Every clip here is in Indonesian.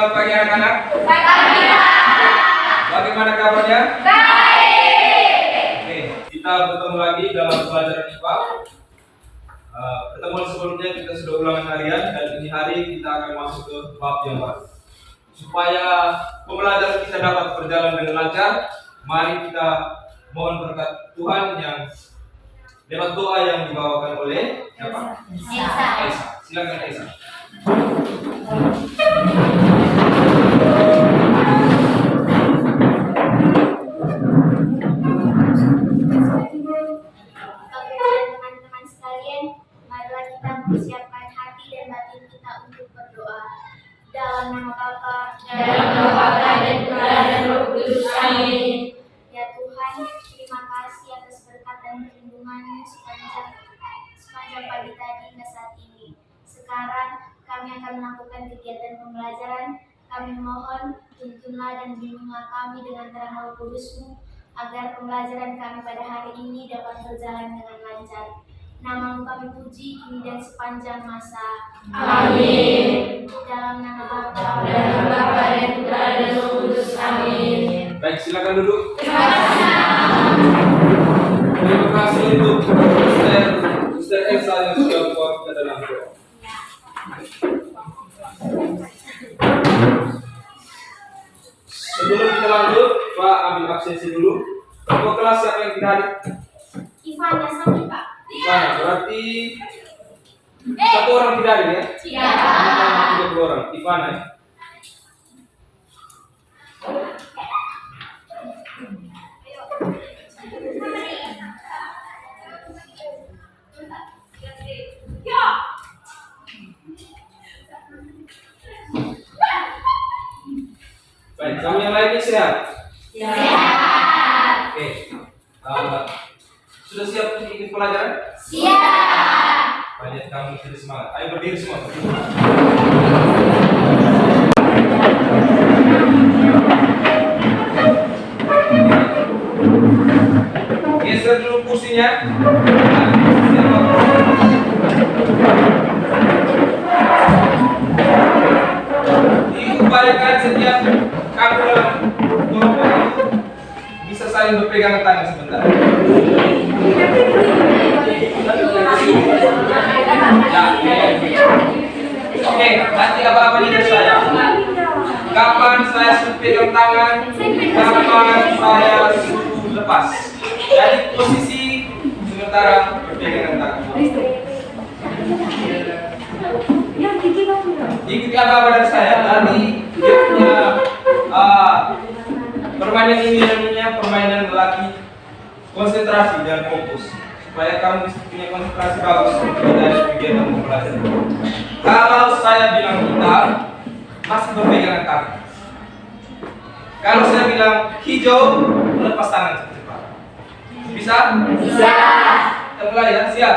Selamat pagi anak-anak. Pagi. Bagaimana kabarnya? Baik. Oke, kita bertemu lagi dalam pelajaran IPA. Pertemuan sebelumnya kita sudah ulangan harian dan ini hari kita akan masuk ke bab yang baru. Supaya pembelajaran kita dapat berjalan dengan lancar, mari kita mohon berkat Tuhan yang lewat doa yang dibawakan oleh siapa? Esa. Silakan Esa. Teman-teman sekalian, marilah kita mempersiapkan hati dan batin kita untuk berdoa. Dalam nama Bapa, Dalam nama Bapa dan Putra dan Roh Kudus. Amin. Ya Tuhan, terima kasih atas berkat dan perlindungan-Mu sepanjang pagi tadi hingga saat ini. Sekarang kami akan melakukan kegiatan pembelajaran. Kami mohon tuntunlah dan bimbinglah kami dengan terang Roh Kudus-Mu agar pembelajaran kami pada hari ini dapat berjalan dengan lancar. Nama-Mu kami puji kini dan sepanjang masa. Amin. Dalam nama Bapa Dalam nama Bapa dan Putra dan Roh Kudus. Amin. Baik, silakan duduk. Terima kasih. Terima kasih untuk Ustaz Elsa yang sudah membawa kita dalam doa. Sebelum kita lanjut, Pak ambil absensi dulu. Ketua kelas siapa yang tidak hadir? Ivana Sami, Pak. Ivana, berarti satu orang tidak hadir ya? Siapa? 30 orang. Ivana ya? Baik, kamu yang lainnya sehat? Siap. Oke. Sudah siap untuk ikut pelajaran? Siap. Banyak kamu sudah semangat. Ayo berdiri semua. Geser dulu kursinya. Diupayakan setiap kamu dalam kelompok itu bisa saling berpegangan tangan sebentar. Oke, nanti apa-apa dari saya. Kapan saya suruh pegang tangan, kapan saya suruh lepas. Jadi posisi sementara berpegangan tangan. Ikuti apa-apa dari saya. Tadi dia punya permainan ini namanya permainan lelaki konsentrasi dan fokus. Supaya kamu bisa punya konsentrasi bagus dari kegiatan pembelajaran. Kalau saya bilang hitam, masih berpegangan tangan. Kalau saya bilang hijau, lepas tangan cepat-cepat. Bisa? Bisa. Kita mulai ya, siap.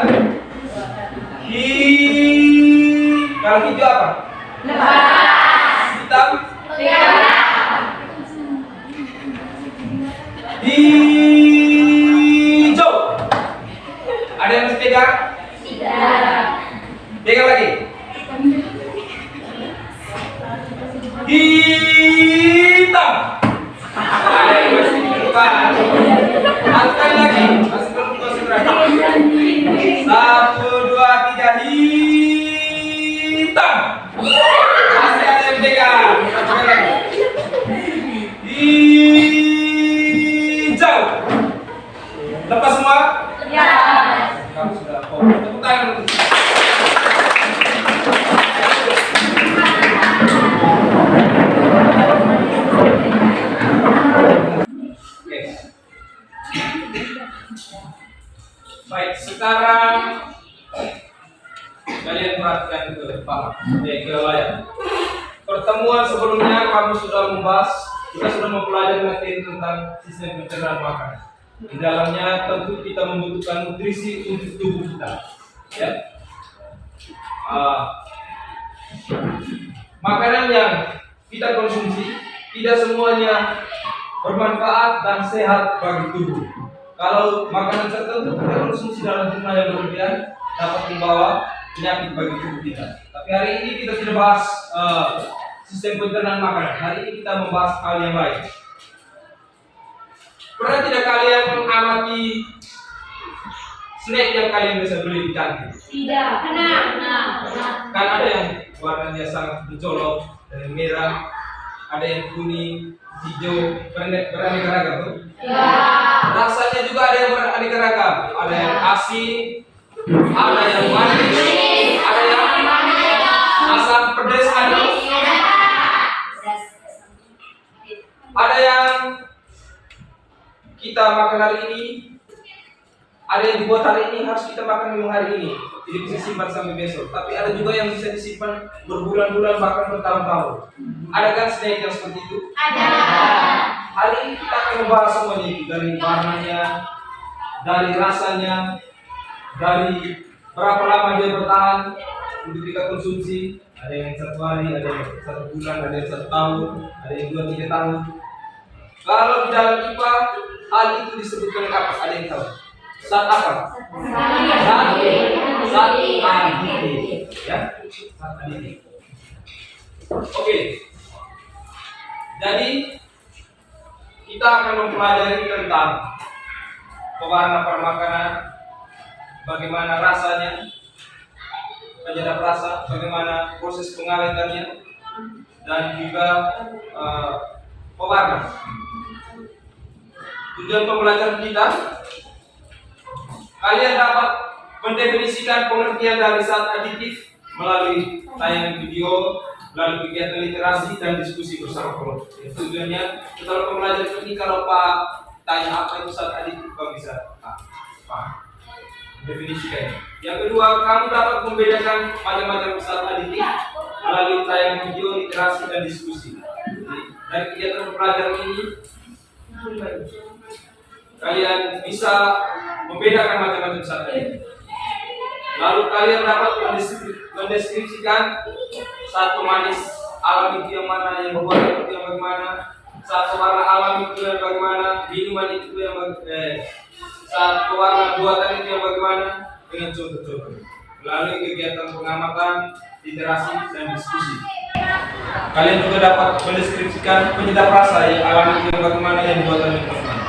Kalau hijau apa? Lepas. Hitam? Pegang. Hijau. Ada yang masih pegang? Tidak. Pegang lagi. Hitam. Ada yang masih lupa. Satu kali lagi. Masih belum konsentrasi. 1, 2, 3. Hitam. Masih ada yang pegang. Satu kali lagi. Hijau. Lepas semua? Ya. Kamu sudah fokus. Tepuk tangan untuk Oke. Baik, sekarang kalian perhatikan ke layar. Pertemuan sebelumnya kamu sudah membahas, kita sudah mempelajari materi tentang sistem pencernaan makanan. Di dalamnya tentu kita membutuhkan nutrisi untuk tubuh kita. Ya. Makanan yang kita konsumsi tidak semuanya bermanfaat dan sehat bagi tubuh. Kalau makanan tertentu kita konsumsi dalam jumlah yang berlebihan dapat membawa penyakit bagi tubuh kita. Tapi hari ini kita tidak bahas sistem pencernaan makanan. Hari ini kita membahas hal yang lain. Pernah tidak kalian mengamati snack yang kalian bisa beli di kantin? Tidak. Pernah. Kan ada yang warnanya sangat mencolok, ada yang merah, ada yang kuning, hijau, beraneka ragam tuh. Ya. Rasanya juga ada yang beraneka ragam, ada yang asin, ada yang manis, ada yang asam pedas, ada yang kita makan hari ini, ada yang dibuat hari ini harus kita makan memang hari ini, jadi bisa simpan sampai besok. Tapi ada juga yang bisa disimpan berbulan-bulan bahkan bertahun-tahun. Ada kan snack yang seperti itu? Ada. Hari ini kita akan membahas semuanya itu, dari warnanya, dari rasanya, dari berapa lama dia bertahan untuk kita konsumsi. Ada yang 1 hari, ada yang 1 bulan, ada yang 1 tahun, ada yang 2-3 tahun. Kalau di dalam IPA hal itu disebutkan apa? Ada yang tahu? Zat apa? Zat aditif. Ya, zat aditif. Oke. Jadi kita akan mempelajari tentang pewarna permakanan, bagaimana rasanya, penyedap rasa, bagaimana proses pengawetannya, dan juga pewarna. Tujuan pembelajaran kita, kalian dapat mendefinisikan pengertian dari zat aditif melalui tayangan video, lalu kegiatan literasi dan diskusi bersama kelompok. Tujuannya setelah pembelajaran ini, kalau Pak tanya apa itu zat aditif, Pak bisa definisikan. Yang kedua, kamu dapat membedakan macam-macam zat aditif melalui tayangan video, literasi dan diskusi. Dari kegiatan pembelajaran ini, kalian bisa membedakan macam-macam zat aditif. Lalu kalian dapat mendeskripsikan satu manis alami itu yang mana, yang berwarna itu yang bagaimana, satu warna alami itu yang bagaimana, minuman itu yang satu warna buatan itu yang bagaimana, dengan contoh-contoh. Lalu kegiatan pengamatan, literasi dan diskusi. Kalian juga dapat mendeskripsikan penyedap rasa yang alami itu yang bagaimana, yang buatan itu bagaimana.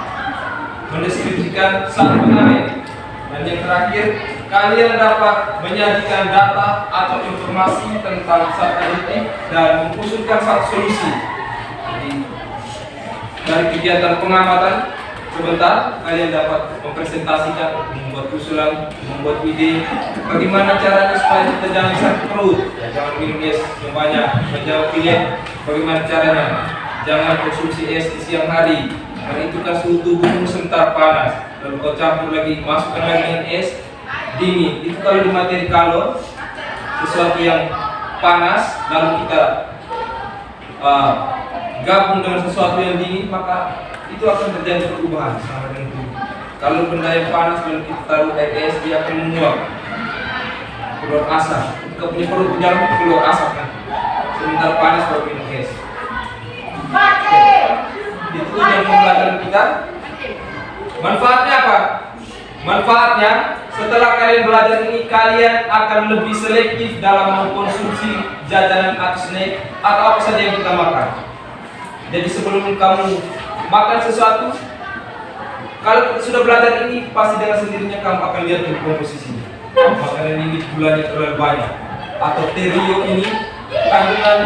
Mendeskripsikan satu pengawet. Dan yang terakhir, kalian dapat menyajikan data atau informasi tentang zat aditif dan mengusulkan satu solusi. Jadi, dari kegiatan pengamatan sebentar, kalian dapat mempresentasikan, membuat usulan, membuat ide, bagaimana caranya supaya kita jangan sakit perut, ya, jangan minum es yang banyak, menjauh pilih, bagaimana caranya, jangan konsumsi es di siang hari, karena itu kan suhu tubuhmu sebentar panas. Lalu kau campur lagi, masukkan lagi dengan es dingin. Itu kalau di materi kalor, sesuatu yang panas lalu kita gabung dengan sesuatu yang dingin, maka itu akan terjadi perubahan sama dengan tubuh. Kalau benda yang panas lalu kita taruh air es, dia akan menguap, keluar asap. Ketika punya perut di dalam keluar asap kan. Sebentar panas baru minum es. Itu yang pembelajaran kita. Manfaatnya apa? Manfaatnya, setelah kalian belajar ini, kalian akan lebih selektif dalam mengkonsumsi jajanan atau snack atau apa saja yang kita makan. Jadi sebelum kamu makan sesuatu, kalau sudah belajar ini, pasti dengan sendirinya kamu akan lihat dari komposisinya. Makanan ini gulanya terlalu banyak, atau terio ini kandungan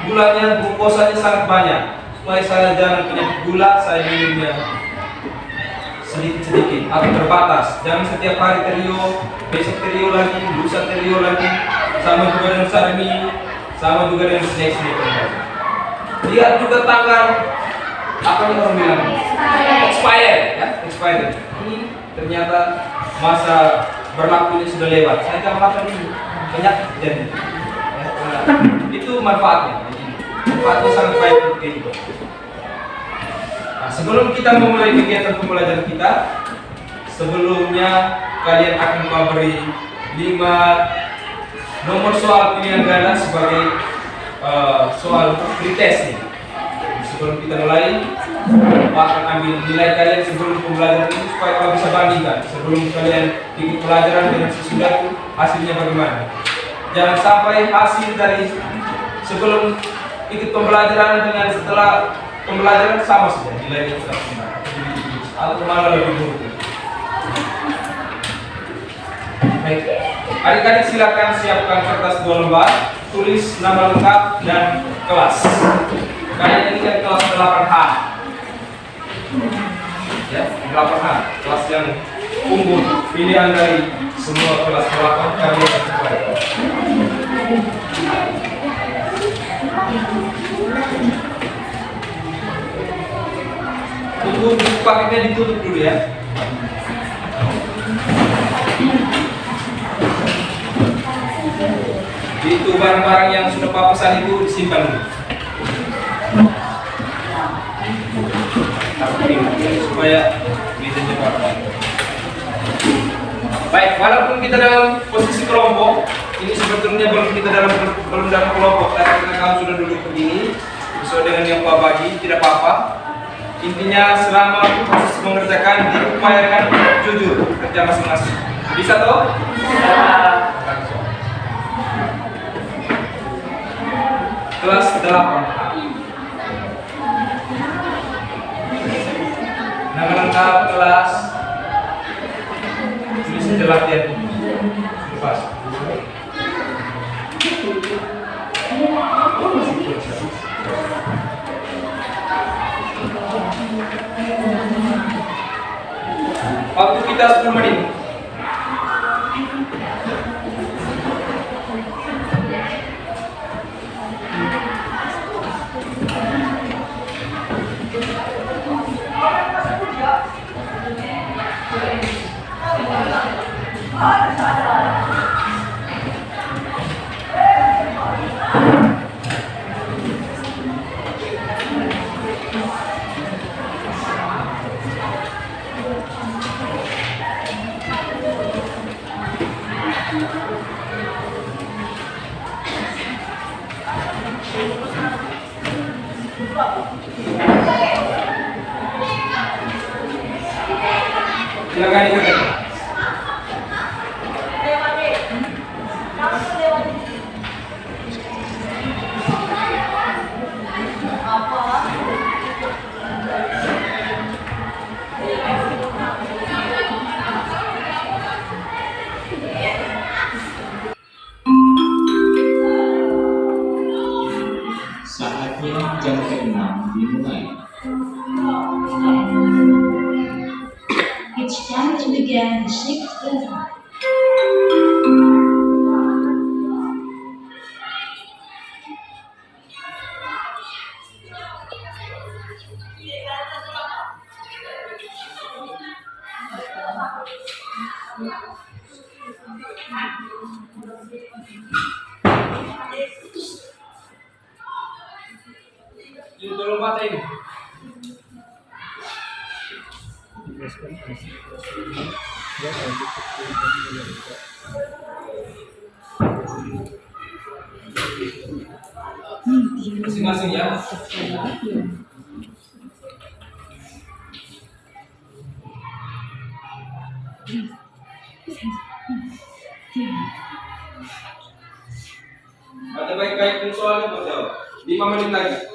gulanya, glukosanya sangat banyak. Supaya saya jangan penyakit gula, saya minumnya sedikit-sedikit atau terbatas. Jangan setiap hari terio, besok terio lagi, lusa terio lagi. Sama juga dengan sarmi, sama juga dengan snack-snack. Lihat juga tanggal apa yang orang bilang? Expired, ya, expired. Ini ternyata masa berlakunya sudah lewat. Saya jangan makan ini, banyak jadi. Itu manfaatnya. Manfaatnya sangat baik untuk kehidupan. Nah, sebelum kita memulai kegiatan pembelajaran kita, sebelumnya kalian akan memberi 5 nomor soal pilihan ganda sebagai soal pretest nih. Sebelum kita mulai, Pak akan ambil nilai kalian sebelum pembelajaran itu supaya kalian bisa bandingkan. Sebelum kalian ikut pelajaran dengan sesudah itu hasilnya bagaimana. Jangan sampai hasil dari 10 sebelum ikut pembelajaran dengan setelah pembelajaran sama saja nilainya tetap sama atau malah lebih buruk. Baik, adik-adik silakan siapkan kertas 2 lembar, tulis nama lengkap dan kelas. Kalian ini kan kelas 8H. Ya, 8H, kelas yang unggul, pilihan dari semua kelas 8 kalian yang terbaik. Untuk buku paketnya ditutup dulu ya. Itu barang-barang yang sudah Pak pesan itu disimpan dulu. Supaya bisa cepat. Baik, walaupun kita dalam posisi kelompok, ini sebetulnya belum dalam kelompok. Karena kamu sudah duduk begini, sesuai dengan yang Pak bagi, tidak apa-apa. Intinya selama proses mengerjakan diupayakan jujur kerja masing-masing. Bisa toh? Bisa. Kelas 8. Nama lengkap kelas. Tulis saja latihan. Lepas. Waktu kita 10 menit. Silakan ikuti. Saatnya jam ke-6 dimulai. It's time to begin the sixth lesson. Yuk, tolong batain. Masing-masing ya. Baca baik-baik dan soalnya buat jawab. 5 menit lagi.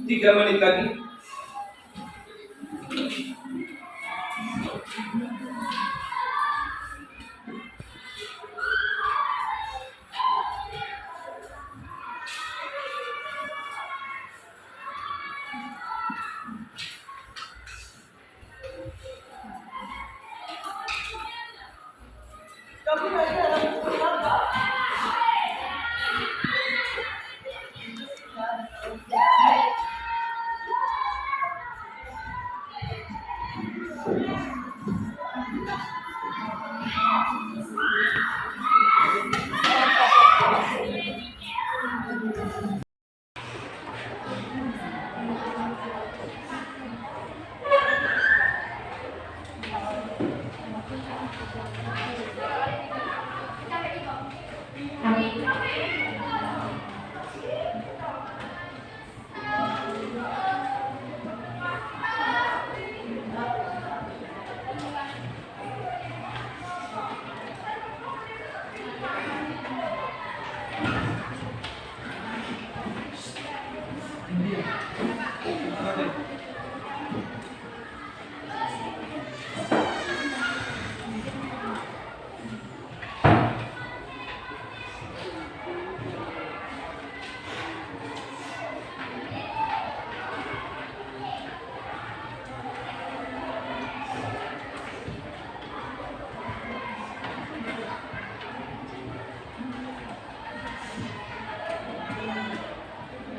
3 menit lagi.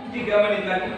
Tiga menit lagi.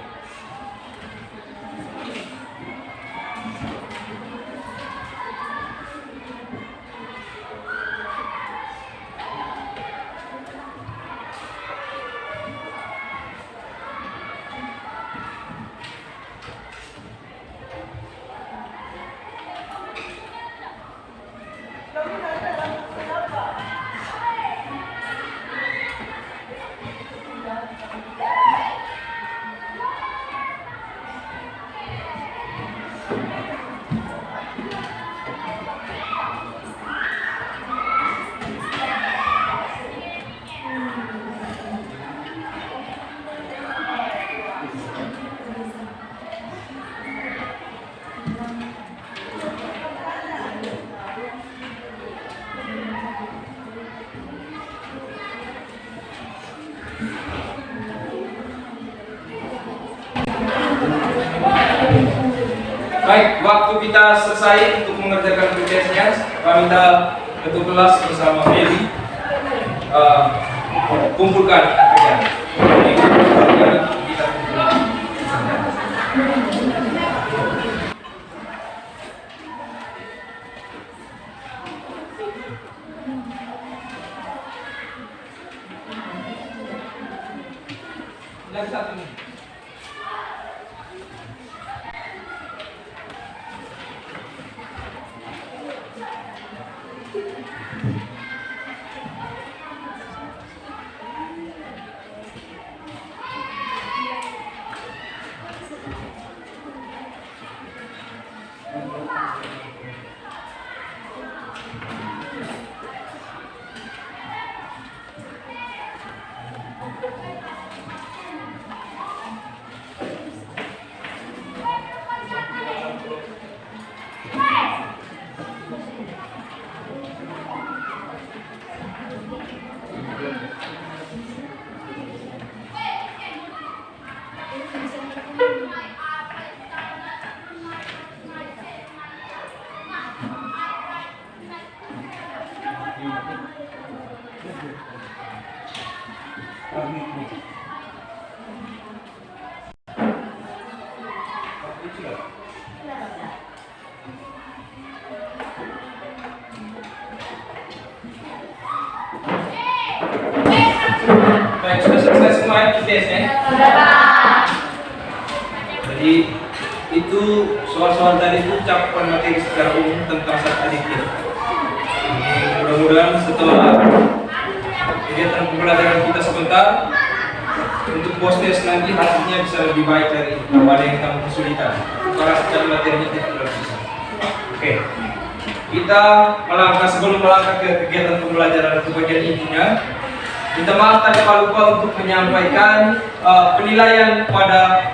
Baik, waktu kita selesai untuk mengerjakan tugasnya. Kami minta ketua kelas bersama Meli kumpulkan pekerjaan. Jadi, kita kumpulkan. Lagi satu ini. semua ITS-nya? Jadi itu soal-soal tadi itu cakupan materi secara umum tentang zat adiktif. Jadi mudah-mudahan setelah kegiatan pembelajaran kita sebentar, untuk post-test nanti hasilnya bisa lebih baik dari ada yang kamu kesulitan. Karena secara materinya tidak bisa. Oke. Kita sebelum melangkah ke kegiatan pembelajaran ke bagian intinya, minta maaf tadi Pak lupa untuk menyampaikan penilaian pada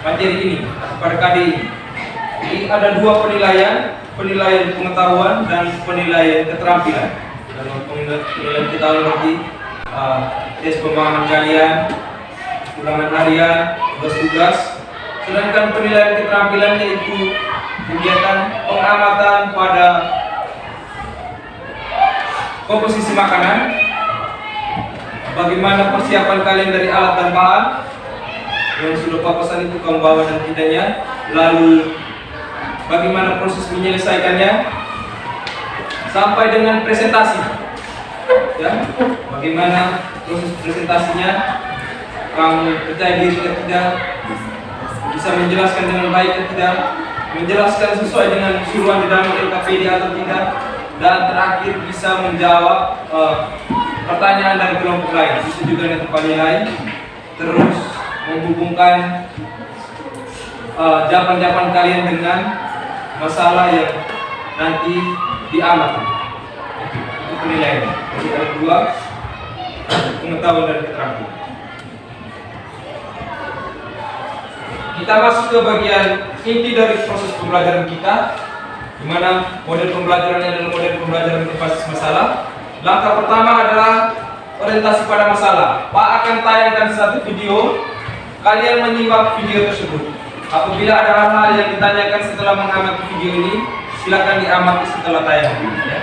materi ini atau pada KD ini. Jadi ada dua penilaian pengetahuan dan penilaian keterampilan. Dalam penilaian kita berarti tes pemahaman kalian, ulangan harian, tugas-tugas. Sedangkan penilaian keterampilan yaitu kegiatan pengamatan pada komposisi makanan, bagaimana persiapan kalian dari alat dan bahan yang sudah Pak pesan itu kamu bawa dan tidaknya, lalu bagaimana proses menyelesaikannya sampai dengan presentasi, ya, bagaimana proses presentasinya, kamu percaya diri atau tidak, bisa menjelaskan dengan baik atau tidak, menjelaskan sesuai dengan suruhan di dalam LKPD atau tidak, dan terakhir bisa menjawab pertanyaan dari kelompok lain. Itu juga yang nilai. Terus menghubungkan jawaban-jawaban kalian dengan masalah yang nanti diamati. Itu penilaian. Jadi ada dua, pengetahuan dan keterampilan. Kita masuk ke bagian inti dari proses pembelajaran kita, di mana model pembelajarannya adalah model pembelajaran berbasis masalah. Langkah pertama adalah orientasi pada masalah. Pak akan tayangkan satu video, kalian menyimak video tersebut. Apabila ada hal-hal yang ditanyakan setelah mengamati video ini, silakan diamati setelah tayang. Ya.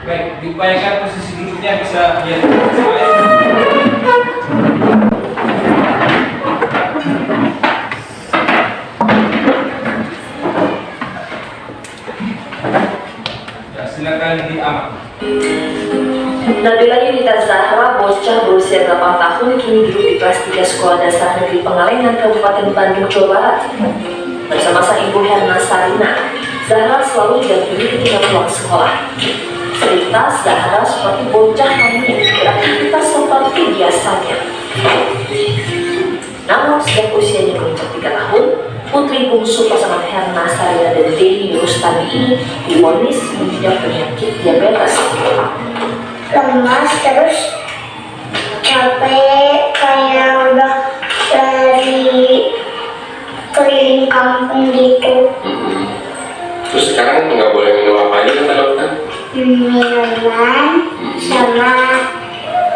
Baik, diupayakan posisi duduknya bisa ya. Ya, silakan diamati. Nabila Yunita Zahra, bocah berusia 8 tahun, kini duduk di kelas 3 Sekolah Dasar Negeri Pengalengan, Kabupaten Bandung, Jawa Barat. Bersama sang ibu Herna Sarina, Zahra selalu didampingi ketika pulang sekolah. Cerita Zahra seperti bocah namun yang beraktivitas seperti biasanya. Namun sejak usianya menginjak 3 tahun, putri bungsu pasangan Herna Sarina dan Denny Rustami ini divonis mengidap penyakit diabetes. Lemas terus capek kayak udah dari keliling kampung gitu. Terus sekarang nggak boleh minum apa aja kata dokter? Minuman sama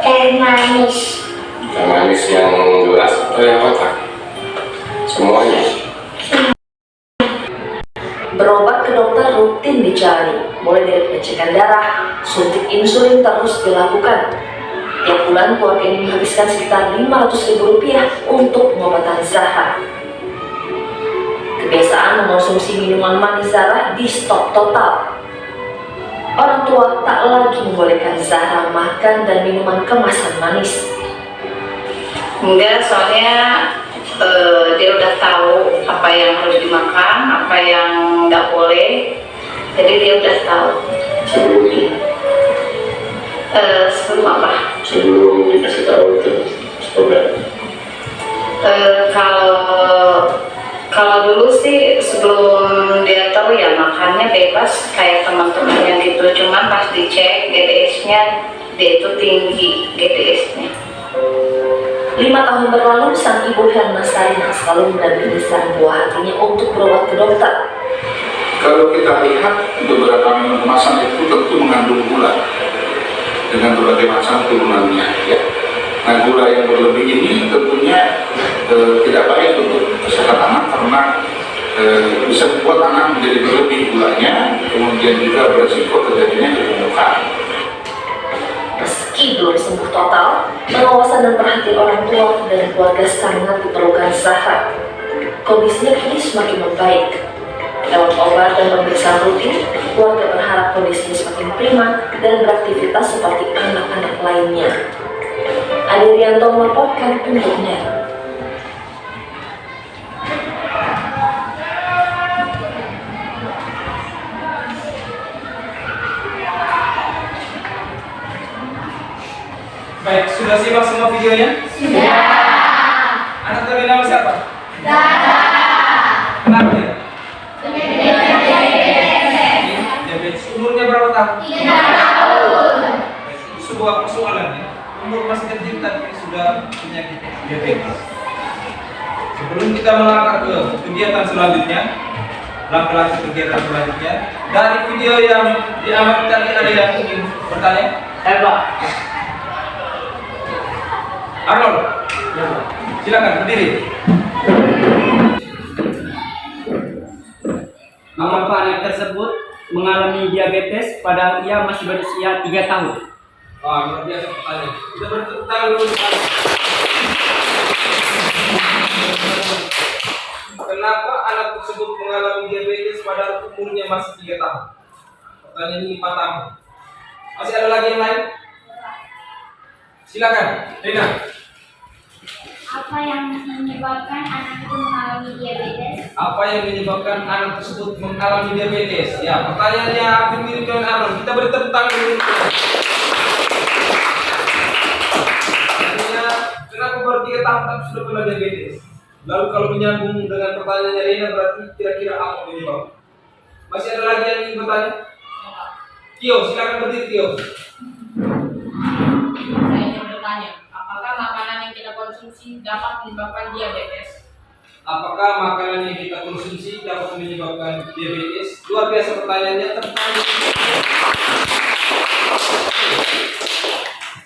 teh manis. Teh manis yang gelas atau yang kotak? Semuanya. Berobat ke dokter rutin dijalani, mulai dari pengecekan darah, suntik insulin terus dilakukan. Tiap bulan keluarga ini menghabiskan sekitar Rp500.000 untuk pengobatan Zahra. Kebiasaan mengonsumsi minuman manis Zahra di stop total. Orang tua tak lagi membolehkan Zahra makan dan minuman kemasan manis. Enggak, soalnya dia udah tahu apa yang harus dimakan, apa yang nggak boleh, jadi dia udah tahu. Sebelumnya? Sebelum apa? Sebelum dikasih tahu itu saudara. Kalau dulu sih sebelum dia tahu ya makannya bebas kayak teman-temannya gitu, cuman pas dicek GDS-nya dia itu tinggi GDS-nya. 5 tahun berlalu, sang ibu Herna Sarina selalu mendampingi sang buah hatinya untuk berobat ke dokter. Kalau kita lihat beberapa minuman kemasan itu tentu mengandung gula. dengan berbagai macam turunannya ya. Nah, gula yang berlebih ini tentunya tidak baik untuk kesehatan anak karena bisa membuat anak menjadi berlebih gulanya, kemudian juga beresiko terjadinya kegemukan. Meski belum sembuh total, pengawasan dan perhatian orang tua dan keluarga sangat diperlukan Zahra. Kondisinya kini semakin membaik. Lewat obat dan pemeriksaan rutin, keluarga berharap kondisinya semakin prima dan beraktivitas seperti anak-anak lainnya. Adrianto melaporkan untuk NET. Baik, sudah simak semua videonya? Sudah. Anak tadi nama siapa? Zahra. Kenapa ya? Diabetes. Umurnya berapa tahun? 3 tahun. Sebuah persoalan ya. Umur masih kecil tapi sudah penyakit diabetes. Sebelum kita melangkah ke kegiatan selanjutnya, langkah-langkah kegiatan selanjutnya, dari video yang diamati tadi ada yang ingin bertanya? Pak. Arnold, silakan berdiri. Mengapa anak tersebut mengalami diabetes padahal ia masih berusia 3 tahun? Luar biasa pertanyaan. Kita bertepuk tangan dulu. Kenapa anak tersebut mengalami diabetes padahal umurnya masih 3 tahun? Pertanyaan ini patah. Masih ada lagi yang lain? Silakan, Rina. Apa yang menyebabkan anak itu mengalami diabetes? Apa yang menyebabkan anak tersebut mengalami diabetes? Ya, pertanyaannya hampir mirip dengan Arnold. Kita beri tepuk tangan dulu. Artinya, kenapa baru 3 tahun tapi sudah pernah diabetes? Lalu kalau menyambung dengan pertanyaannya Rina, berarti kira-kira apa penyebabnya? Masih ada lagi yang ingin bertanya? Tio, silakan berdiri Tio. Saya ingin bertanya, apakah makanan yang kita konsumsi dapat menyebabkan diabetes? Apakah makanan yang kita konsumsi dapat menyebabkan diabetes? Luar biasa pertanyaannya.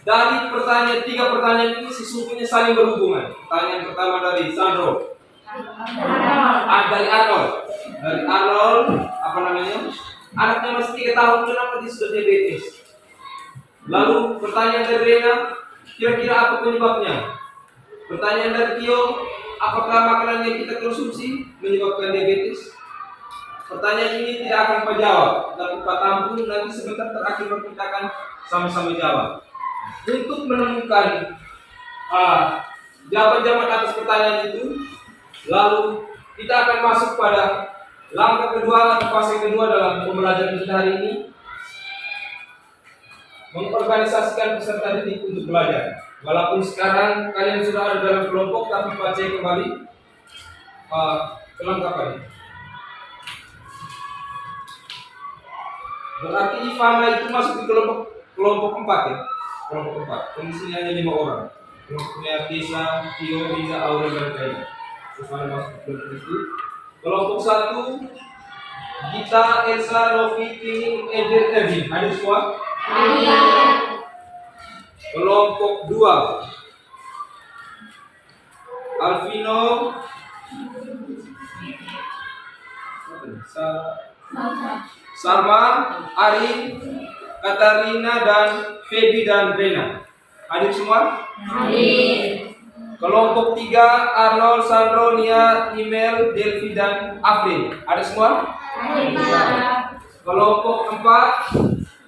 Dari pertanyaan 3 pertanyaan ini sesungguhnya saling berhubungan. Pertanyaan pertama dari Sandro. Dari Arnold. Dari Arnold, apa namanya? Anaknya masih 3 tahun, kenapa dia sudah diabetes? Lalu pertanyaan dari Rena, kira-kira apa penyebabnya? Pertanyaan dari Tio, apakah makanan yang kita konsumsi menyebabkan diabetes? Pertanyaan ini tidak akan Pak jawab, tapi Pak tampung nanti sebentar terakhir kita akan sama-sama jawab. Untuk menemukan jawaban-jawaban atas pertanyaan itu, lalu kita akan masuk pada langkah kedua atau fase kedua dalam pembelajaran kita hari ini, mengorganisasikan peserta didik untuk belajar. Walaupun sekarang kalian sudah ada dalam kelompok, tapi Pak cek kembali kelengkapannya. Berarti Ivana itu masuk di kelompok 4 ya. Kelompok 4. Kondisinya hanya 5 orang. Kelompoknya Tisa, Tio, Riza, Aurel, dan Kaina. Ivana masuk di kelompok itu. Kelompok 1, Gita, Elsa, Novi, Tini, Eder, Erwin. Ada semua? Ada. Kelompok 2, Alvino, Salma, Ari, Katarina, dan Feby dan Rena. Hadir semua? Hadir. Kelompok 3, Arnold, Sandro, Nia, Imel, Delvi, dan Afrin. Ada semua? Hadir. Kelompok 4,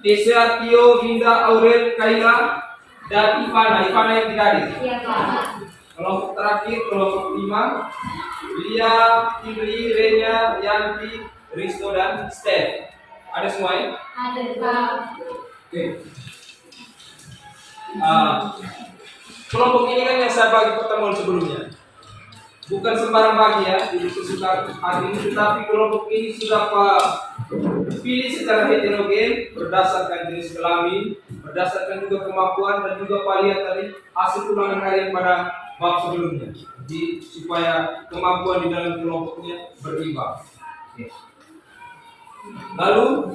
Tessa, Tio, Winda, Aurel, Kaila, dan Ivana. Ivana yang tidak hadir. Iya, Pak. Kelompok terakhir, kelompok 5, Lia, Timli, Renya, Yanti, Risto, dan Steph. Ada semua ya? Ada, Pak. Oke. Kelompok ini kan yang saya bagi pertemuan sebelumnya. Bukan sembarang bagi ya, jadi sesuka hari ini, tetapi kelompok ini sudah Pak pilih secara heterogen berdasarkan jenis kelamin, berdasarkan juga kemampuan, dan juga Pak lihat tadi hasil ulangan kalian pada bab sebelumnya. Jadi supaya kemampuan di dalam kelompoknya berimbang. Lalu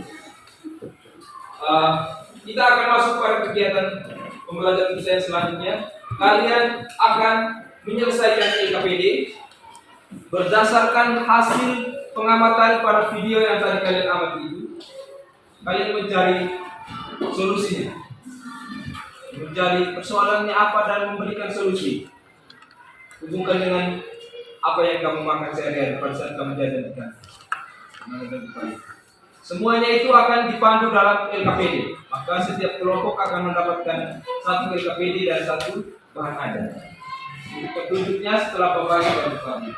kita akan masuk pada kegiatan pembelajaran saya selanjutnya. Kalian akan menyelesaikan LKPD berdasarkan hasil pengamatan pada video yang tadi kalian amati itu. Kalian mencari solusinya, mencari persoalannya apa dan memberikan solusi. Hubungkan dengan apa yang kamu makan sehari-hari pada saat kamu jajan ikan. Semuanya itu akan dipandu dalam LKPD. Maka setiap kelompok akan mendapatkan satu LKPD dan satu bahan ajar. Petunjuknya setelah pembagi dan pembagi.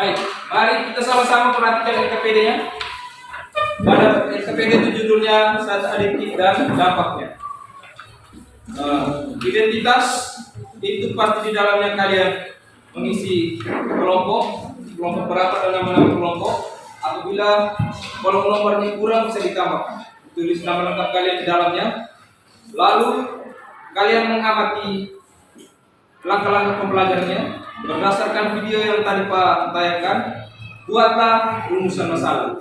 Baik, mari kita sama-sama perhatikan LKPD-nya. Pada LKPD itu judulnya saat adiktif dan dampaknya. Identitas itu pasti di dalamnya kalian mengisi kelompok berapa dan nama-nama kelompok. Apabila kolom nomornya kurang bisa ditambahkan. Tulis nama lengkap kalian di dalamnya. Lalu kalian mengamati langkah-langkah pembelajarannya berdasarkan video yang tadi Pak tayangkan. Buatlah rumusan masalah.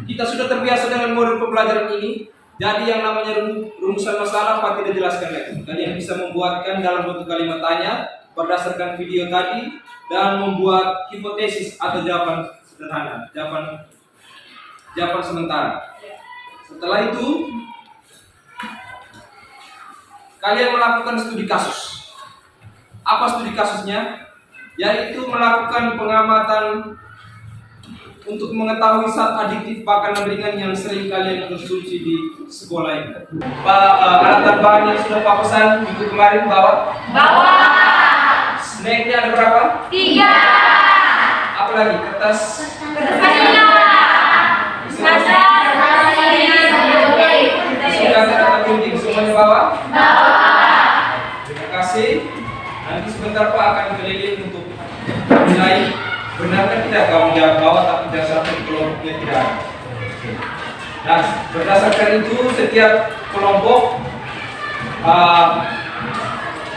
Kita sudah terbiasa dengan modul pembelajaran ini. Jadi yang namanya rumusan masalah Pak tidak jelaskan lagi. Kalian bisa membuatkan dalam bentuk kalimat tanya berdasarkan video tadi dan membuat hipotesis atau jawaban sederhana, jawaban sementara. Setelah itu kalian melakukan studi kasus. Apa studi kasusnya? Yaitu melakukan pengamatan untuk mengetahui zat adiktif makanan ringan yang sering kalian konsumsi di sekolah ini. Pak, alat bahan yang sudah Pak pesan minggu kemarin bawa? Bawa. Snacknya ada berapa? 3. Apa lagi? Kertas? Sudah kata gunting semuanya bawa? Bawa. Terima kasih. Nanti sebentar Pak akan keliling untuk menilai benarkah tidak kamu jawab bawa tapi berdasarkan kelompoknya tidak. Nah, berdasarkan itu setiap kelompok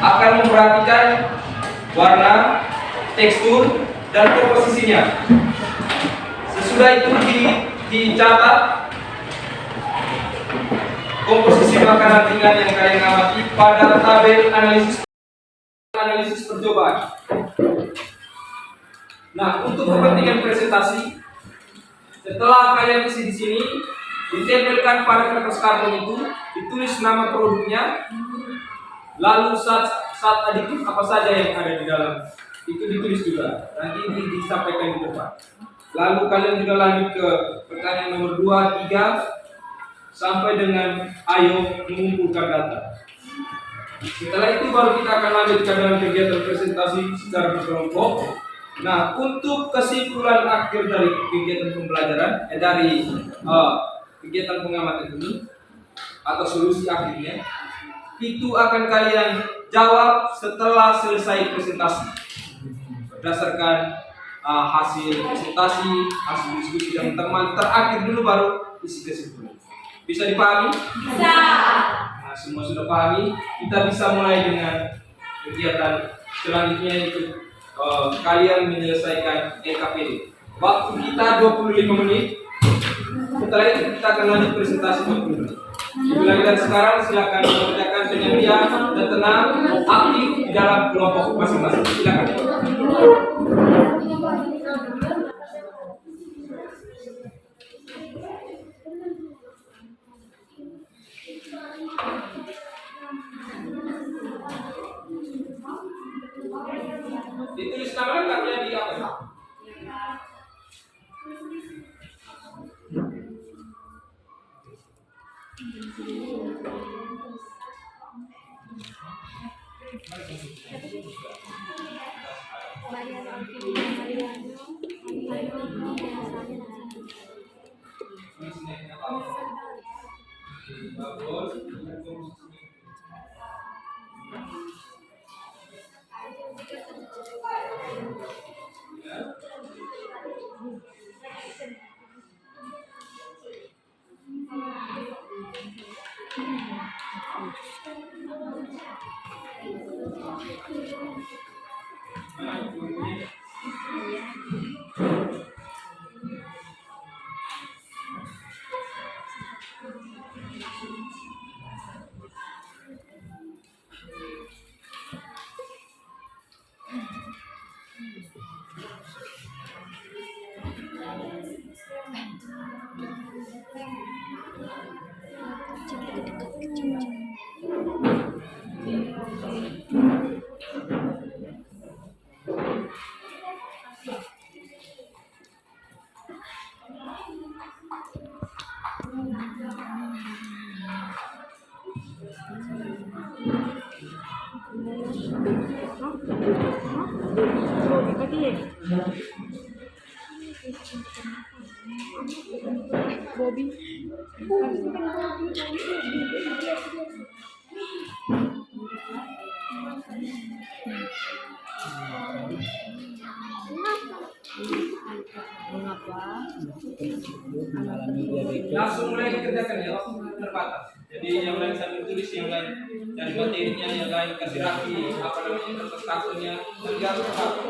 akan memperhatikan warna, tekstur, dan komposisinya. Sesudah itu dicatat komposisi makanan ringan yang kalian amati pada tabel analisis percobaan. Nah, untuk kepentingan presentasi, setelah kalian isi di sini, ditempelkan pada kertas karton itu, ditulis nama produknya, lalu zat adiktif apa saja yang ada di dalam itu ditulis juga. Nanti disampaikan di depan. Lalu kalian juga lanjut ke pertanyaan nomor 2, 3 sampai dengan ayo mengumpulkan data. Setelah itu baru kita akan lanjutkan dengan kegiatan presentasi secara berkelompok. Nah, untuk kesimpulan akhir dari kegiatan pembelajaran, dari kegiatan pengamatan ini atau solusi akhirnya, itu akan kalian jawab setelah selesai presentasi berdasarkan hasil presentasi, hasil diskusi dengan teman. Terakhir dulu baru isi kesimpulan. Bisa dipahami? Bisa. Nah, semua sudah pahami. Kita bisa mulai dengan kegiatan selanjutnya itu kalian menyelesaikan LKPD. Waktu kita 25 menit. Setelah itu kita akan lanjut presentasi 20 menit. Dimulai dari sekarang silakan mengerjakan dengan diam dan tenang, aktif di dalam kelompok masing-masing. Silakan. Ditulis nama lengkapnya di apa? Snacknya apa? Bagus. Langsung mulai dikerjakan ya, waktu terbatas. Jadi yang lain sambil tulis, yang lain cari materinya, yang lain kasih rapi apa namanya kertas-kertasnya, nanti harus apa?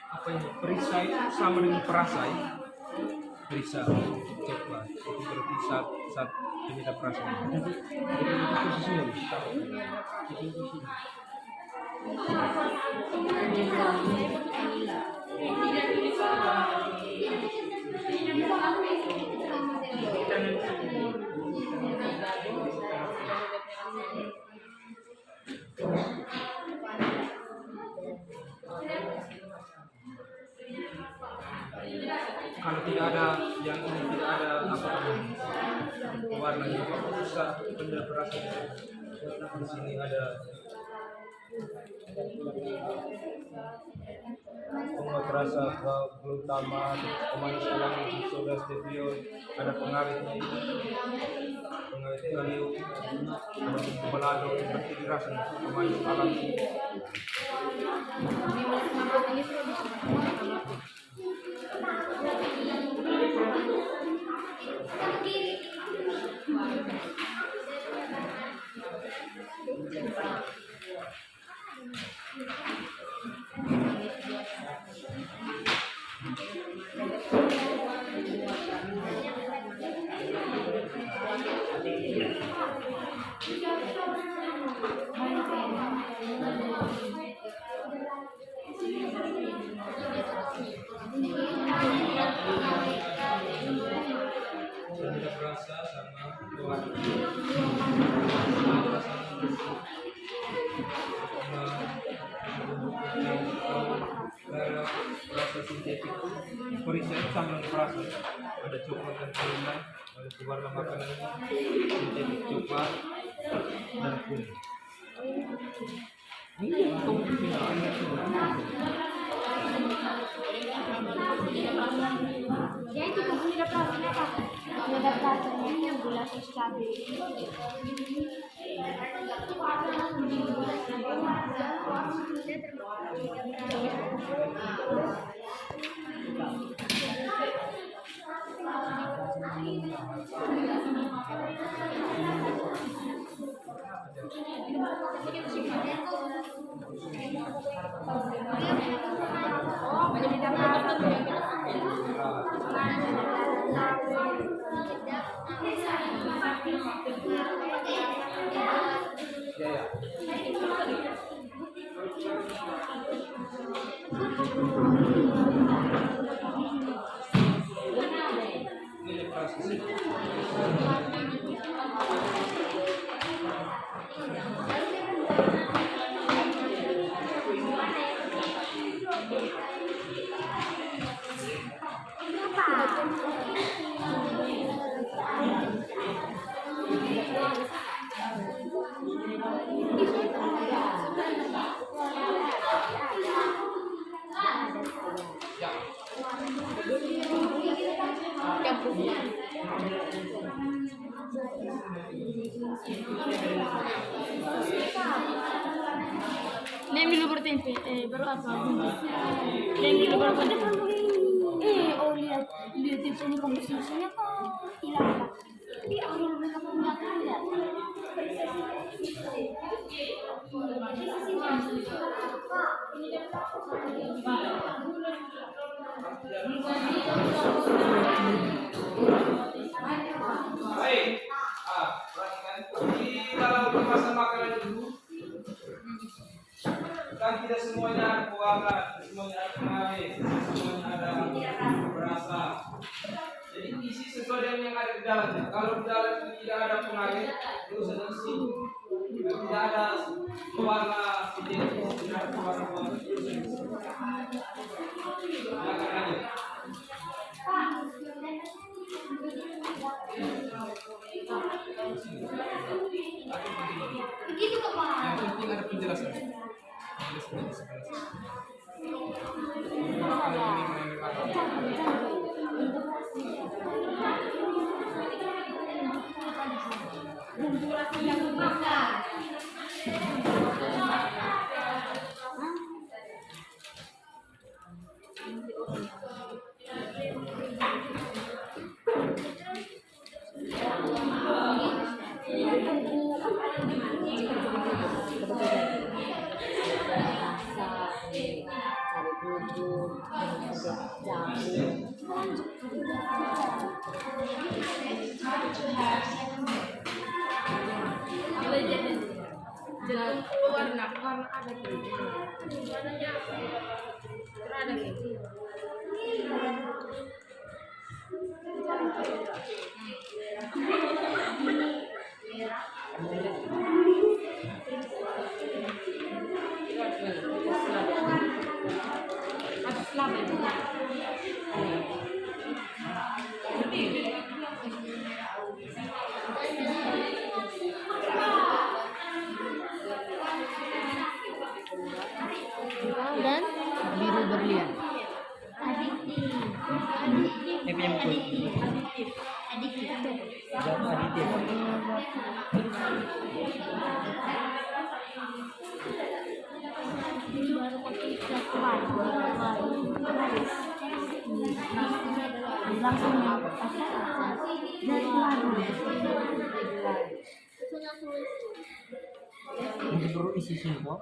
Apa ini? Perisai sama dengan perasai. Perisa, coba. Itu berarti saat penyedap rasa. Jadi itu posisinya. Kalau tidak ada yang ini, tidak ada apa warnanya, bisa benda berasa. Di sini ada penguat rasa, glutamat, pemanis alami, soda stevia, ada pengawetnya ini, pengawet kalium, ada bumbu balado, seperti dirasa pemanis alami. Penyedap rasa sama rasa sintetik. Perisai sama dengan rasa. Ada coklat dan kuningan, ada warna makanan sintetik coklat dan kuning. Ini untuk Ya itu penyedap rasanya Kak. Penyedap rasanya yang gula sus cabai. Nemi lu bertempe, baru apa? Nemi lu baru bertempe. Oh lihat itu ini komposisinya kok hilang pak. Tapi kalau mereka punya kaya. Baik. Perhatikan di dalam kemasan makanan dulu. Kan tidak semuanya ada pewarna, semuanya ada pengawet, semuanya ada berasa. Jadi isi sesuai dengan yang ada di dalamnya. Kalau di dalam itu tidak ada pengawet, terus ada isi. Tidak ada pewarna, tidak ada pewarna, terus ada isi. Silakan lanjut. Begitu kok pak. Yang penting ada penjelasan. Jalan keluar nak karena ada gitu. Ada gitu. Dan biru berlian. Aditif. Baru pakai coklat. Langsung dari Ini perlu isi semua.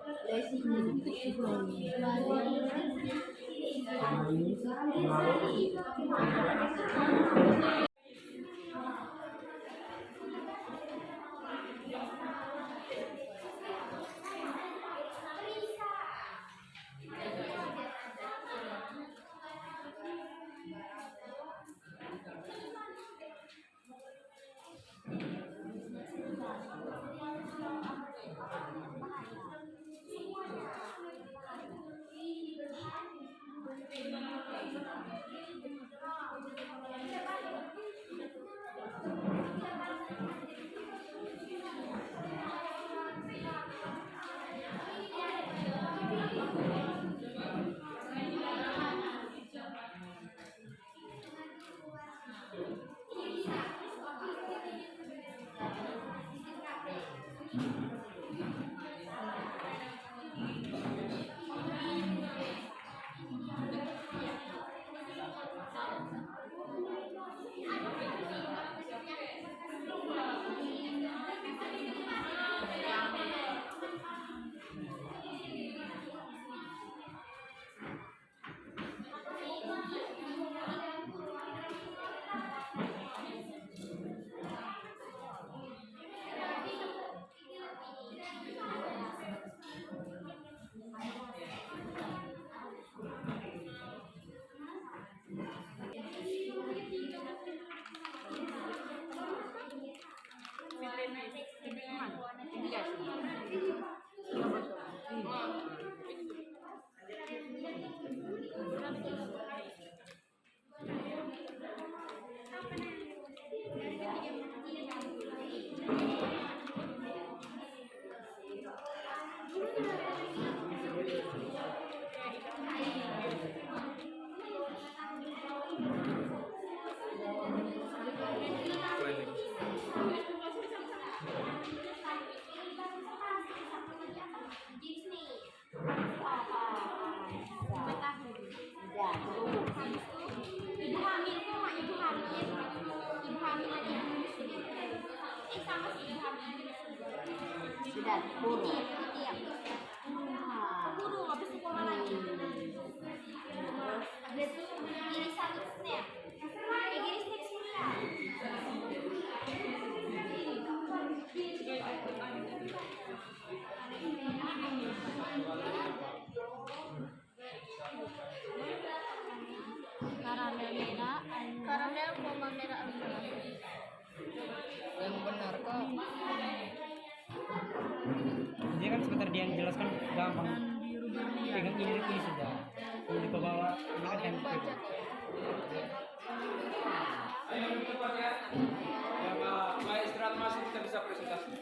dan guru. Iya. Guru habis sekolah lagi. Habis ini satu step. Ini step sini ya. Karamel merah, karamel koma merah yang benar kok. Dia kan sebentar dia jelaskan gampang. Pegang ini sudah. Ini ke bawah, ini kan yang pegang. Ayo cepat ya. Yang mulai istirahat masuk kita bisa presentasi.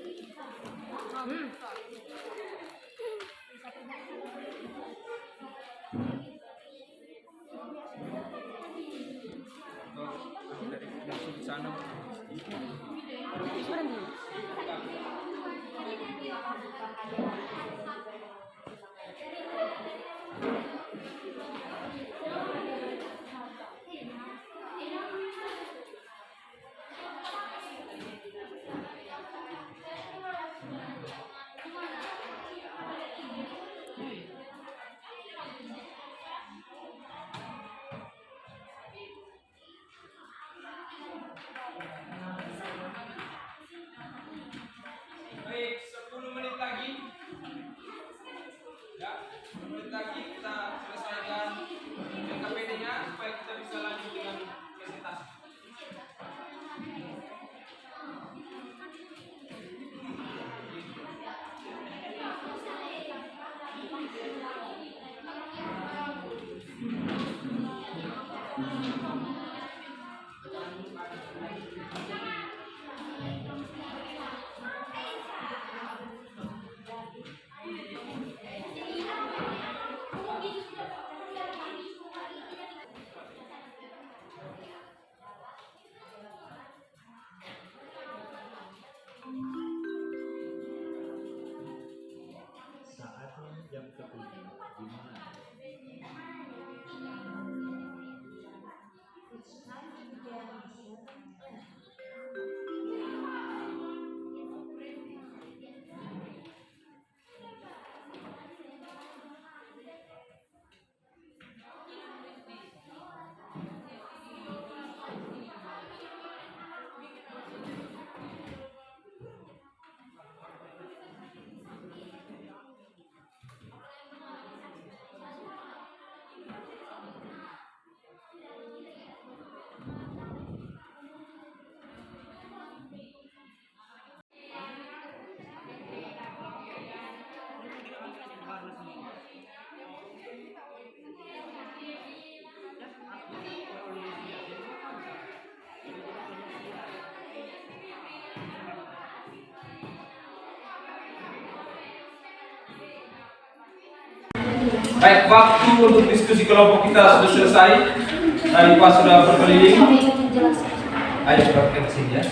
Dari sana. Baik, 10 menit lagi. Ya, 10 menit lagi kita selesaikan KPD-nya supaya kita bisa lanjut dengan presentasi. Saatnya jam ke-7 dimulai. Baik, waktu untuk diskusi kelompok kita sudah selesai. Tadi Pak sudah berkeliling. Ayo perhatikan sini ya.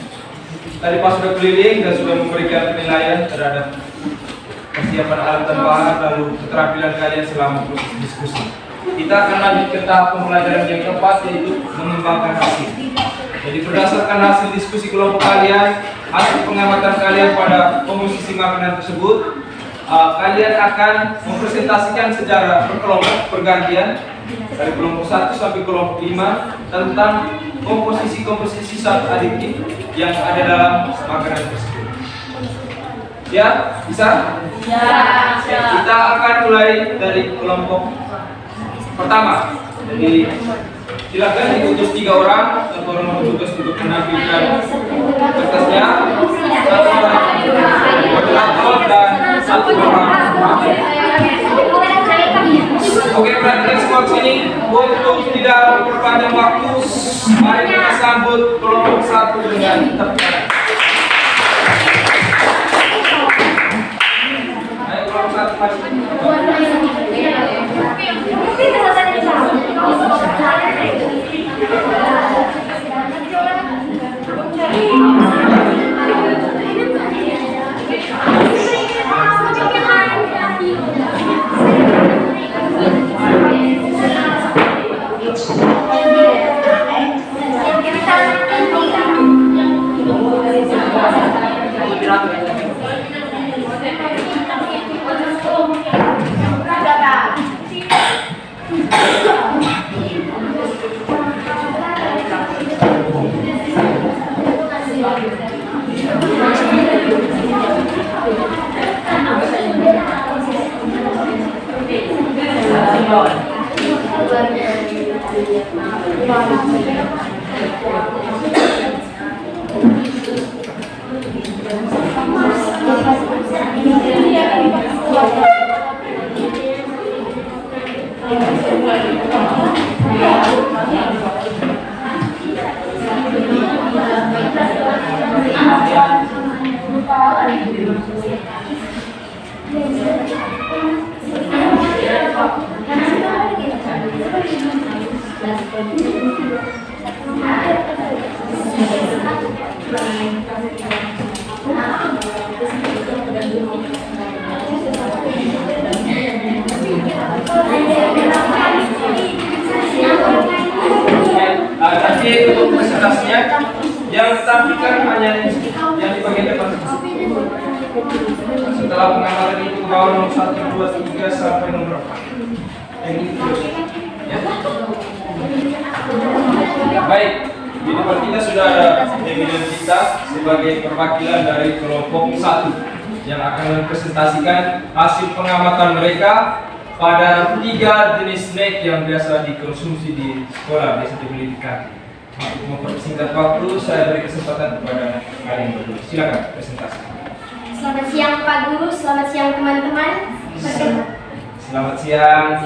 Tadi Pak sudah keliling dan sudah memberikan penilaian terhadap kesiapan alat dan bahan lalu keterampilan kalian selama proses diskusi. Kita akan lanjut ke tahap pembelajaran yang keempat, yaitu mengembangkan hasil. Jadi berdasarkan hasil diskusi kelompok kalian, hasil pengamatan kalian pada komposisi makanan tersebut, kalian akan mempresentasikan secara berkelompok bergantian dari kelompok 1 sampai kelompok 5 tentang komposisi-komposisi zat aditif yang ada dalam makanan tersebut. Ya, bisa? Ya. Kita akan mulai dari kelompok pertama. Jadi silakan diutus 3 orang atau orang bertugas untuk menampilkan kertasnya. Satu orang moderator dan satu orang. Oke, perhatikan semua sini. Untuk tidak memperpanjang waktu, mari kita sambut kelompok 1 dengan tepuk tangan. Ayo kelompok 1 maju. Nanti untuk presentasinya yang ditampilkan hanya yang di bagian depan. Setelah pengamatan itu ke bawah nomor 1, 2, 3 sampai nomor 4. Yang ini terus. Ya. Baik, di depan kita sudah ada evidence kita sebagai perwakilan dari kelompok 1 yang akan mempresentasikan hasil pengamatan mereka pada 3 jenis snack yang biasa dikonsumsi di sekolah desa pendidikan. Untuk mempersingkat waktu, saya beri kesempatan kepada kalian berdua. Silakan presentasi. Selamat siang Pak Guru, selamat siang teman-teman. Selamat siang.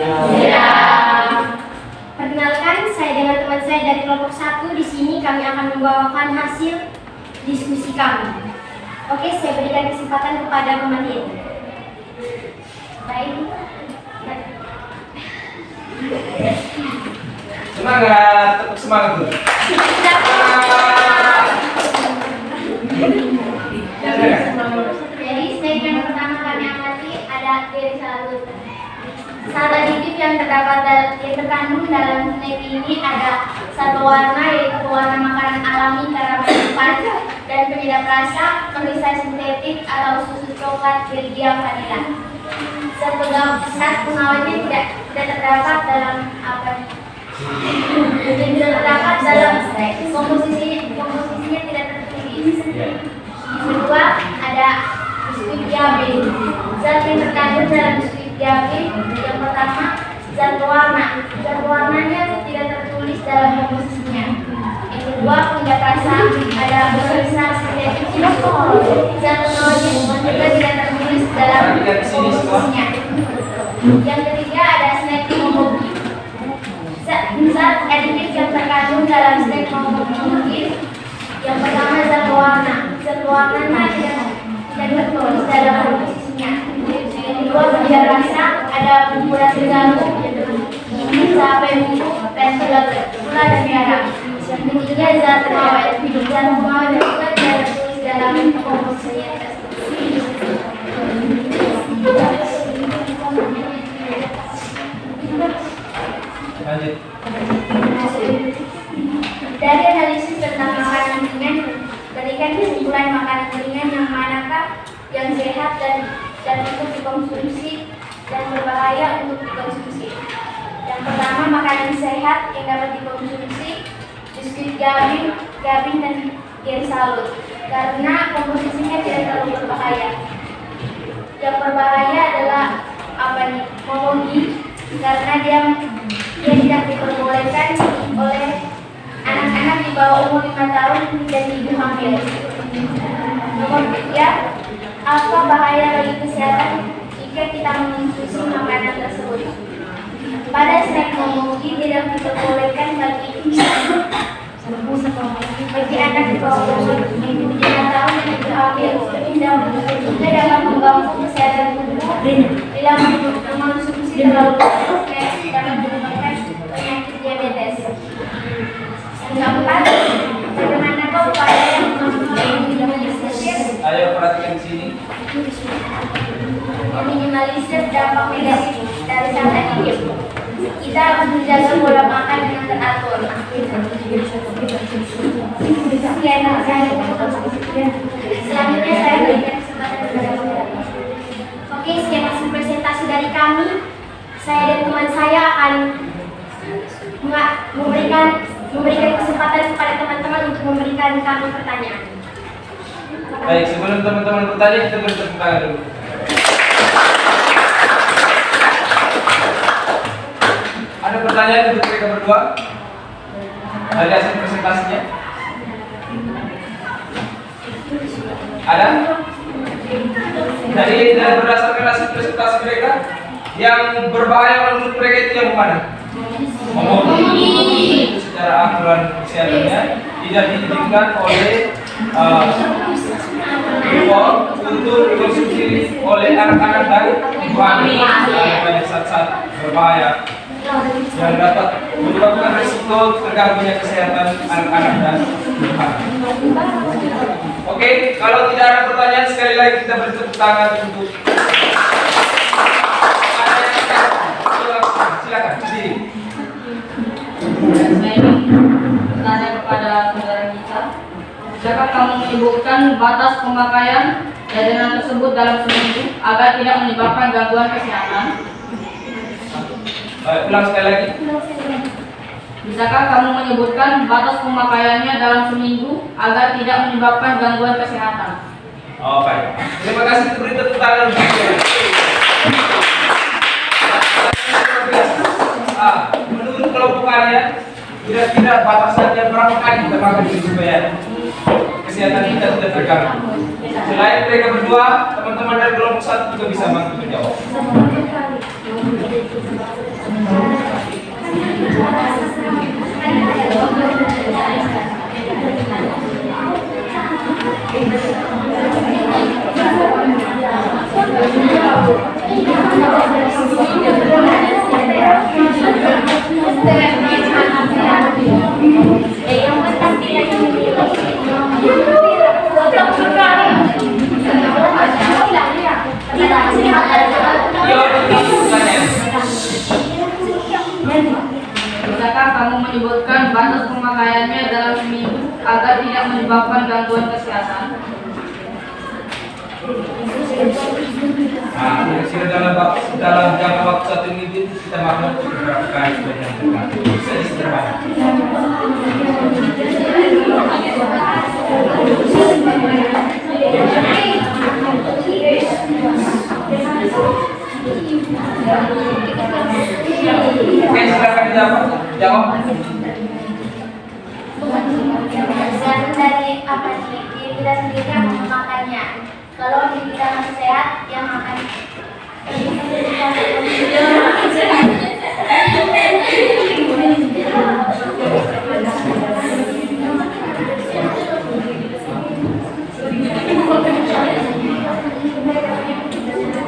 Perkenalkan, saya dengan teman saya dari kelompok 1 di sini kami akan membawakan hasil diskusi kami. Oke, saya berikan kesempatan kepada pemateri. Baik. Semangat, tetap semangat dulu. Jadi snack yang pertama kami amati ada dari salut. Saladitif yang terkandung dalam snack ini ada satu warna, yaitu pewarna makanan alami karamel cepat dan penyedap rasa, perisai sintetik atau susu coklat Belgia vanila. Zat pengawetnya tidak terdapat dalam komposisinya tidak tertulis. Yang kedua ada biskuit Gabe. Zat yang terkandung dalam biskuit Gabe yang pertama zat pewarna. Zat pewarnanya tidak tertulis dalam komposisinya. Yang kedua penyedap rasa, ada perisai sintetik susu. Zat pengawetnya juga tidak tertulis dalam komposisinya. Yang ketiga ada snack momogi. Zat aditif yang terkandung dalam snack momogi yang pertama zat pewarna. Zat pewarnanya tidak tertulis dalam komposisinya. Yang kedua penyedap rasa, ada bumbu rasa jagung, cabai bubuk, dan gula dan garam. Yang ketiga zat pengawet. Zat pengawet juga tidak tertulis dalam komposisinya. Lanjut. Dari analisis tentang makanan ringan, berikan kesimpulan makanan ringan yang manakah yang sehat dan untuk dikonsumsi dan berbahaya untuk dikonsumsi. Yang pertama, makanan sehat yang dapat dikonsumsi biskuit gabing dan dairy salut karena komposisinya tidak terlalu berbahaya. Yang berbahaya adalah momogi karena dia tidak diperbolehkan oleh anak-anak di bawah umur 5 tahun dan ibu hamil. Nomor 3, apa bahaya bagi kesehatan jika kita mengonsumsi makanan tersebut? Pada snack momogi tidak diperbolehkan bagi anak di bawah umur 5 tahun dan ibu hamil. Juga dapat mengganggu kesehatan tubuh bila mengonsumsi terlalu banyak dapat menyebabkan penyakit diabetes. Yang keempat, bagaimanakah upaya yang meminimalisir dampak negatif dari zat aditif? Kita harus menjaga pola makan dengan teratur. Selanjutnya saya berikan kesempatan kepada pemateri. Oke, sekian hasil presentasi dari kami. Saya dan teman saya akan memberikan kesempatan kepada teman-teman untuk memberikan kami pertanyaan. Baik, sebelum teman-teman bertanya, kita beri tepuk tangan dulu. Ada pertanyaan untuk mereka berdua dari hasil presentasinya? Ada? Jadi berdasarkan hasil presentasi mereka, yang berbahaya menurut mereka itu yang mana? Memotong secara aturan kesehatannya tidak diizinkan oleh untuk dikonsumsi oleh anak-anak dan ibu hamil. Banyak zat-zat berbahaya yang dapat menyebabkan risiko terganggunya kesehatan anak-anak dan ibu hamil. Oke, kalau tidak ada pertanyaan, sekali lagi kita beri tepuk tangan untuk silakan. Tanya kepada saudara kita, dapat kamu menyebutkan batas pemakaian jajanan tersebut dalam seminggu agar tidak menyebabkan gangguan kesehatan? Ulang sekali lagi. Bisakah kamu menyebutkan batas pemakaiannya dalam seminggu agar tidak menyebabkan gangguan kesehatan? Oh, baik. Terima kasih, beri tepuk tangan. Menurut kelompok kalian, kira-kira batasannya berapa kali kita makan ini supaya kesehatan kita tidak terganggu? Selain mereka berdua, teman-teman dari kelompok satu juga bisa bantu menjawab. Bisakah kamu menyebutkan batas pemakaiannya dalam seminggu agar tidak menyebabkan gangguan kesehatan? Dalam jangka waktu 1 minggu kita makan beberapa kali sebanyak bisa sederhana. Oke, silakan jawab. Tergantung dari apa nih, diri kita sendiri yang memakannya. Kalau diri kita masih sehat, yang makan.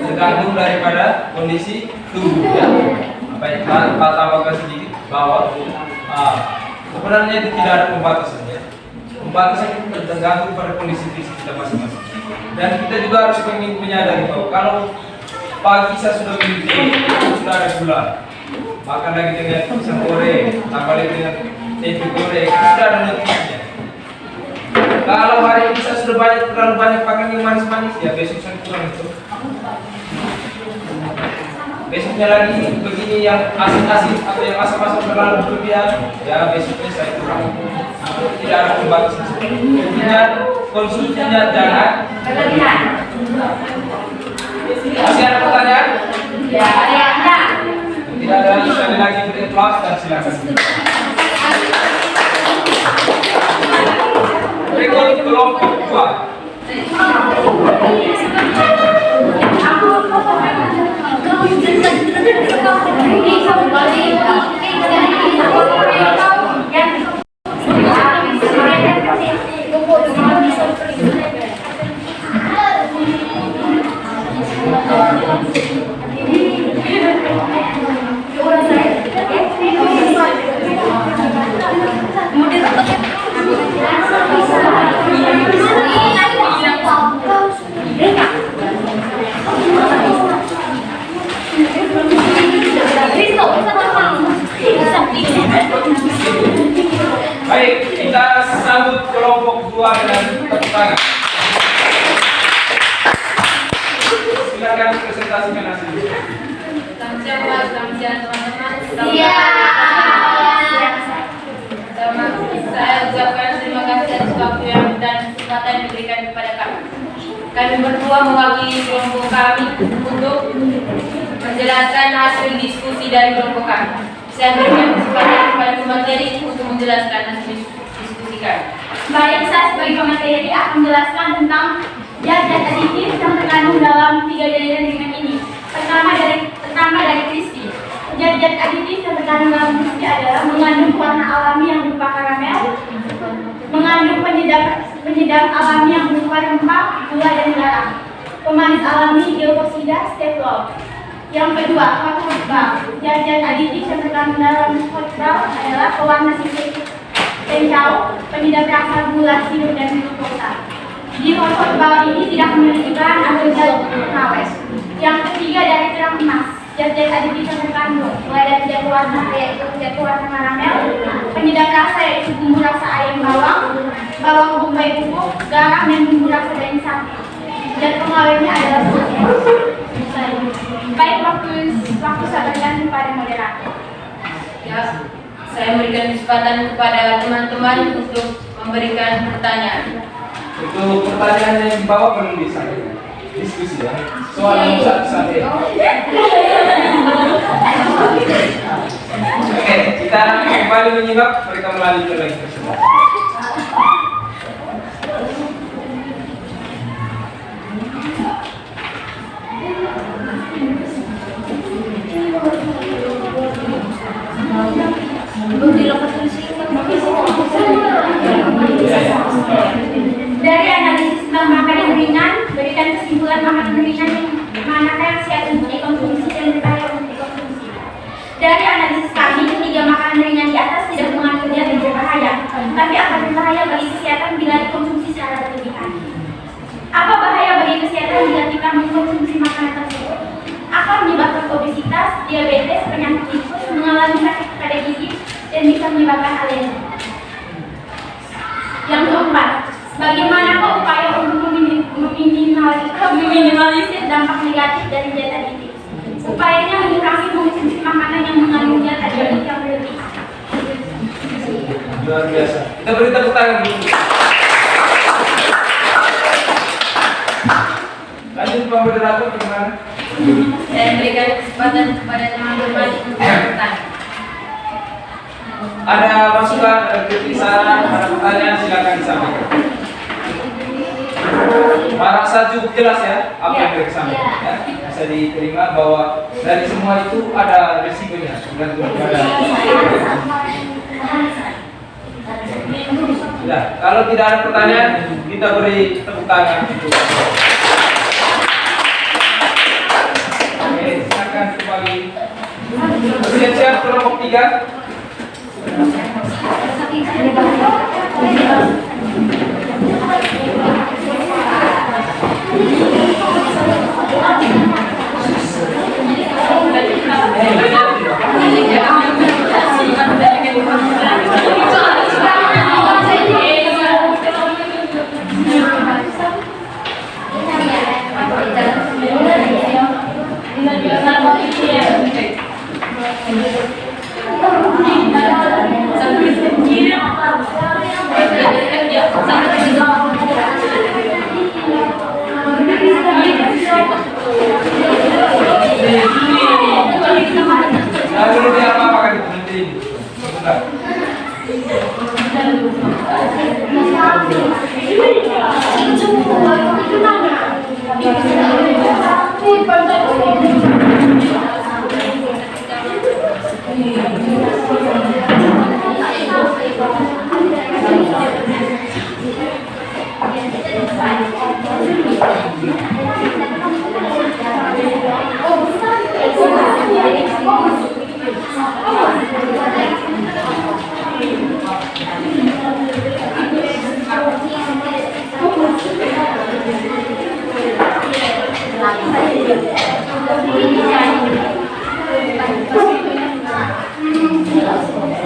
Tergantung daripada kondisi tubuh ya. Baik, kita tambahkan sedikit bahwa sebenarnya itu tidak ada pembatasan ya. Pembatasan itu tergantung pada kondisi fisik kita masing-masing. Dan kita juga harus menyadari bahwa kalau pagi saya sudah minum sudah ada gula, makan lagi dengan pisang goreng, tambah lagi dengan tempe goreng, sudah ada nutrisinya. Kalau hari ini saya sudah terlalu banyak makan yang manis-manis, ya besok saya kurang itu. Besoknya lagi begini yang asin-asin atau yang asam-asam terlalu berlebihan, ya besoknya saya kurang. Tidak ada pembatasan. Intinya konsumsinya jangan berlebihan. Masih ada pertanyaan? Ya, ada. Tidak ada, sekali lagi beri aplaus dan silakan. Berikut kelompok 2. Baik, kita sambut kelompok 2 dengan tepuk tangan. Silakan presentasikan hasilnya. Selamat siang Mas, selamat siang teman-teman. Iya. Saya ucapkan terima kasih atas waktu yang dan kesempatan yang diberikan kepada kami. Kami berdua mewakili kelompok kami untuk menjelaskan hasil diskusi dari kelompok kami. Saya berikan kesempatan kepada pemateri untuk menjelaskan hasil diskusi kami. Baik, saya sebagai pemateri akan menjelaskan tentang zat-zat aditif yang terkandung dalam 3 jaringan ringan ini. Pertama dari crispy. Zat-zat aditif yang terkandung dalam crispy adalah mengandung warna alami yang berupa karamel, mengandung penyedap alami yang berupa rempah, gula, dan garam, pemanis alami, geokosida, stevia. Yang kedua, hot brown. Zat-zat aditif yang terkandung dalam hot brown adalah pewarna sintetik, kencau, penyedap rasa, gula, sirup, dan glukosa. Di hot brown ini tidak memiliki bahan atau zat pengawet. Yang ketiga dari terang emas. Zat-zat aditif yang terkandung mulai dari zat pewarna yaitu zat pewarna karamel, penyedap rasa yaitu bumbu rasa ayam bawang bombay bubuk, garam, dan bumbu rasa daging sapi. Zat pengawetnya adalah baik waktu saya berganti pada moderator. Ya, saya memberikan kesempatan kepada teman-teman untuk memberikan pertanyaan. Untuk pertanyaan yang dibawa perlu disampaikan. Diskusi ya. Soal yang satu-satu. Oke, kita kembali menyimak mereka melanjutkan lagi tersebut. Dari analisis tentang makanan ringan, berikan kesimpulan makanan ringan yang manakah yang siap untuk dikonsumsi dan berbahaya untuk dikonsumsi. Dari analisis kami, 3 makanan ringan di atas tidak mengandung zat yang berbahaya, tapi akan berbahaya bagi kesehatan bila dikonsumsi secara berlebihan. Apa bahaya bagi kesehatan bila kita mengkonsumsi makanan tersebut? Akan menyebabkan obesitas, diabetes, penyakit tifus, mengalami sakit pada gigi, dan bisa menyebabkan alergi. Yang keempat, bagaimanakah upaya untuk meminimalisir dampak negatif dari zat aditif? Upayanya mengurangi mengonsumsi makanan yang mengandung zat aditif yang berlebih. Luar biasa. Kita beri tepuk tangan dulu. Lanjut Pak Moderator gimana? Saya berikan kesempatan kepada teman-teman untuk bertanya. Ada masukan, ada kritik, saran, ada pertanyaan, silakan disampaikan. Merasa cukup jelas ya apa yang disampaikan. Ya. Bisa diterima bahwa dari semua itu ada risikonya. Ya, kalau tidak ada pertanyaan, kita beri tepuk tangan. Oke, silakan kembali. Bersiap-siap kelompok 3. Lalu dia apa-apa kan nanti. Sebentar.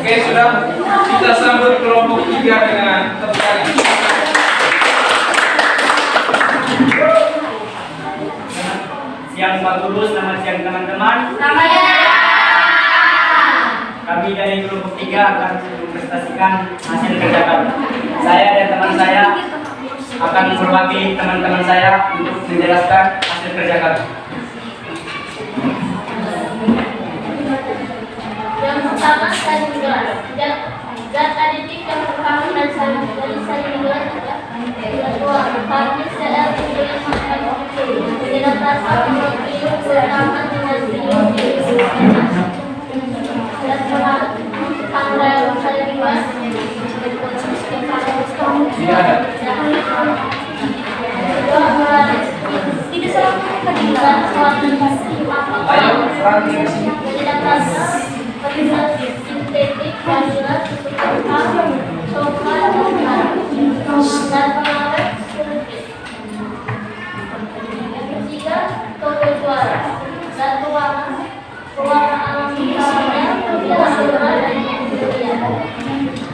Oke, sudah kita sambut kelompok 3 dengan tepuk tangan. Siang Pak Guru, selamat siang teman-teman. Kami dari kelompok 3 akan mempresentasikan hasil kerja kami. Saya dan teman saya akan mewakili teman-teman saya untuk menjelaskan hasil kerja kami. Yang pertama saya menjelaskan Zat aditif yang pertama dan dari saya adalah kedua karnis CL yang makan tidak terasa protein pertama dengan biom dan tanggal saya dibahas Tidak ada. tidak salah ketinggalan Ayo, Franky ke sini. tidak sintetik vanila coklat dan pengawet ketiga toko suara dan pewarna alami karamel tidak suara dan yang mulia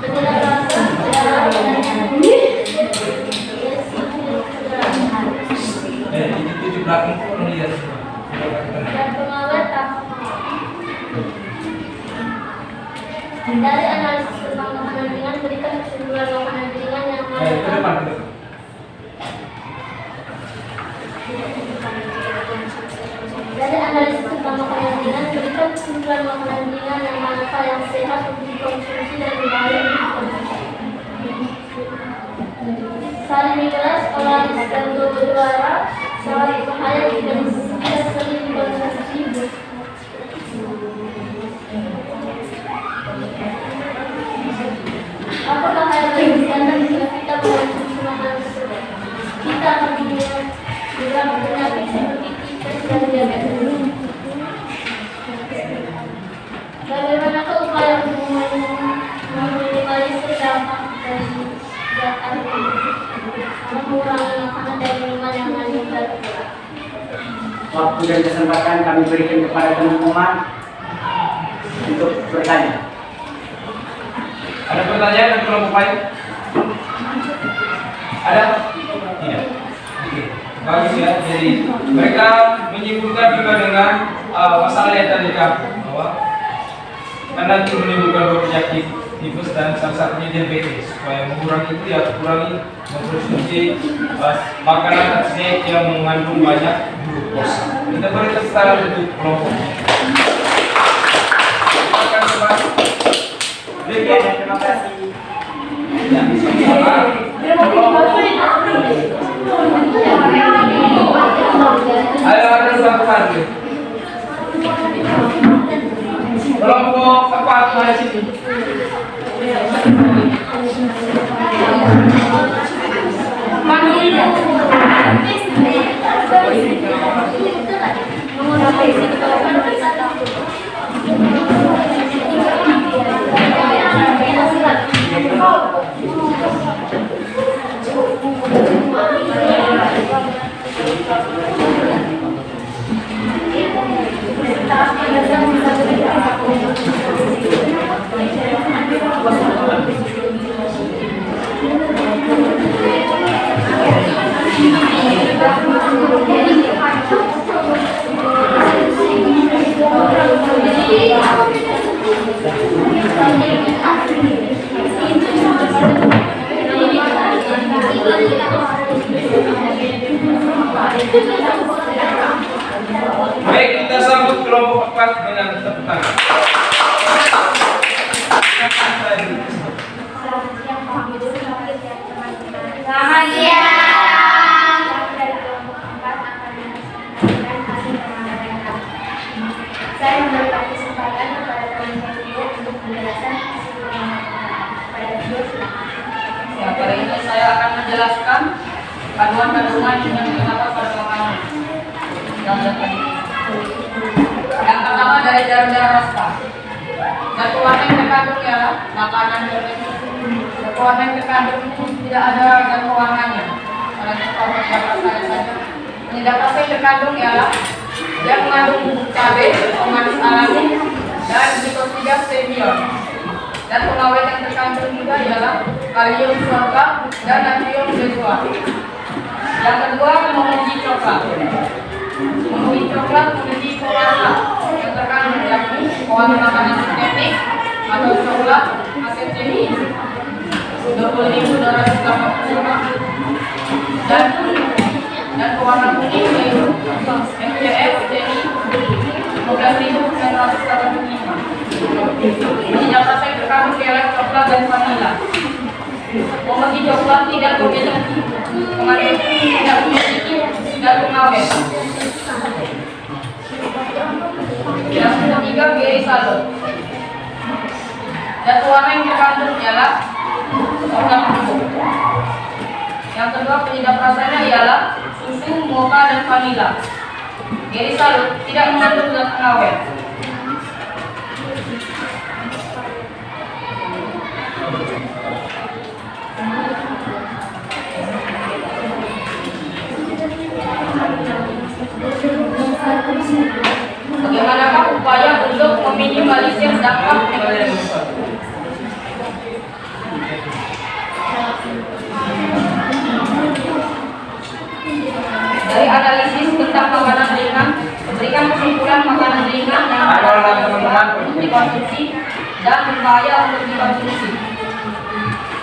tidak rasa darah dan yang Itu di belakang kok lihat. dan pengawet dari analisis tentang makanan ringan berikan kesimpulan makanan ringan yang Ke depan. Dari analisis tentang makanan ringan berikan kesimpulan makanan ringan yang manakah yang sehat untuk dikonsumsi dan berbahaya untuk dikonsumsi. Sari mineral olahan dan juara sangat berbahaya jika tidak sering dikonsumsi. Apakah hal yang disandang jika kita mengonsumsi makanan tersebut? Kita akan menyerang penyakit seperti tipes dan diabetes. Bagaimanakah upaya untuk meminimalisir dampak dari zat aditif, mengurangi makanan dan minuman yang mengandung zat gula? Waktu dan kesempatan kami berikan kepada teman-teman untuk bertanya. Ada pertanyaan dari kelompok lain? Ada? Tidak. Oke. Bagus ya. Jadi mereka menyimpulkan juga dengan masalah yang tadi bahwa karena itu menimbulkan dua penyakit tipes dan salah satunya diabetes. Supaya mengurangi itu ya kurangi mengkonsumsi makanan snack yang mengandung banyak glukosa. Kita berikan secara untuk kelompok. Silakan teman. Terima kasih. Ya, ayo ada satu kali. Kelompok tepat dari situ. Baik, kita sambut kelompok 4 dengan tepuk tangan. Selamat siang. Saya memberikan kesempatan kepada teman-teman untuk menjelaskan kesimpulan pada video silakan. Ya, pada ini saya akan menjelaskan kandungan-kandungan yang terdapat pada makanan. Yang pertama dari darah rasa. Zat pewarna yang terkandung ialah makanan berbentuk. Zat pewarna yang terkandung tidak ada zat pewarnanya. Pada contoh zat rasa saja. Zat rasa yang terkandung ialah yang mengandung cabai, pemanis alami, dan glukosida stevia. Dan pengawet yang terkandung juga ialah kalium sorba dan natrium benzoat. Yang kedua, menguji coklat. Menguji coklat menguji pewarna yang terkandung yakni pewarna makanan sintetik atau coklat ACCI 20.285 dan pewarna kuning yaitu MCF CI 15.985. Minyak rasa yang terkandung ialah coklat dan vanila. Membagi coklat tidak memiliki zat pengawet. Yang ketiga, glycerol. Zat warna yang terkandung ialah warna biru. Yang kedua, penyedap rasanya ialah susu, mocha, dan vanila. Glycerol tidak mengandung zat pengawet. Bagaimanakah upaya untuk meminimalisir dampak negatif? Dari analisis tentang makanan ringan, berikan kesimpulan makanan ringan yang dikonsumsi dan berbahaya untuk dikonsumsi.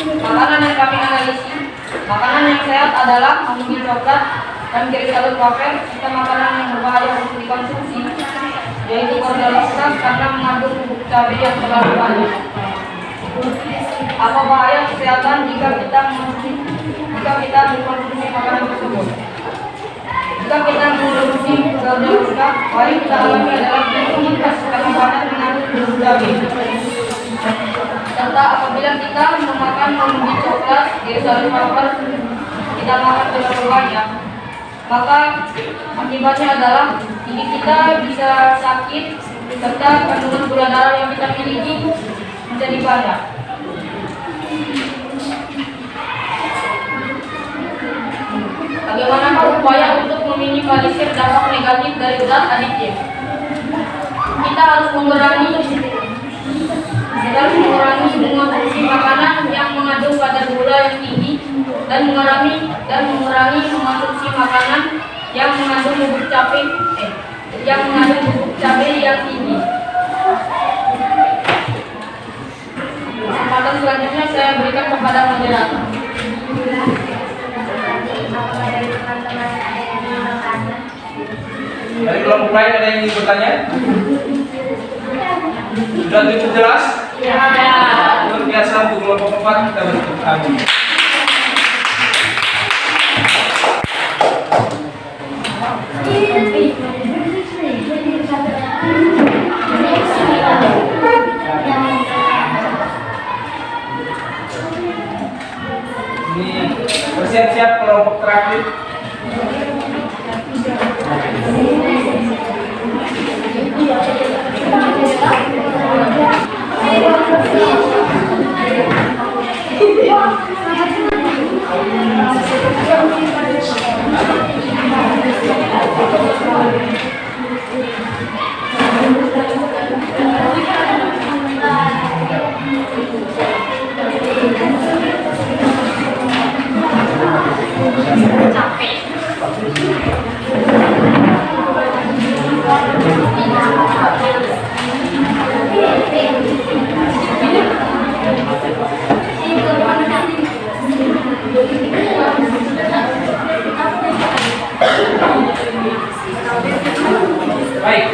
Makanan yang kami analisis, makanan yang sehat adalah mungkin coklat dan glycerol wafer, serta makanan yang berbahaya untuk dikonsumsi, yaitu kornalisa karena mengandung bubuk cabai yang terlalu banyak. Apa bahaya kesehatan jika kita mengkonsumsi makanan tersebut? Jika kita mengkonsumsi kornalisa, paling kita alami adalah imunitas karena banyak mengandung bubuk cabai. Serta apabila kita memakan mungkin coklat, glycerol wafer, kita makan terlalu banyak, maka akibatnya adalah gigi kita bisa sakit, serta kandungan gula darah yang kita miliki menjadi banyak. Bagaimanakah upaya untuk meminimalisir dampak negatif dari zat adiktif? Kita harus mengurangi mengonsumsi makanan yang mengandung kadar gula yang tinggi dan mengurangi mengonsumsi makanan yang mengandung bubuk cabai yang tinggi. Kesempatan selanjutnya saya berikan kepada moderator. Dari kelompok lain ada yang ingin bertanya? Sudah cukup jelas? Ya. Luar biasa untuk kelompok 4 kita bertepuk tangan. Ini bersiap-siap kelompok terakhir. Baik,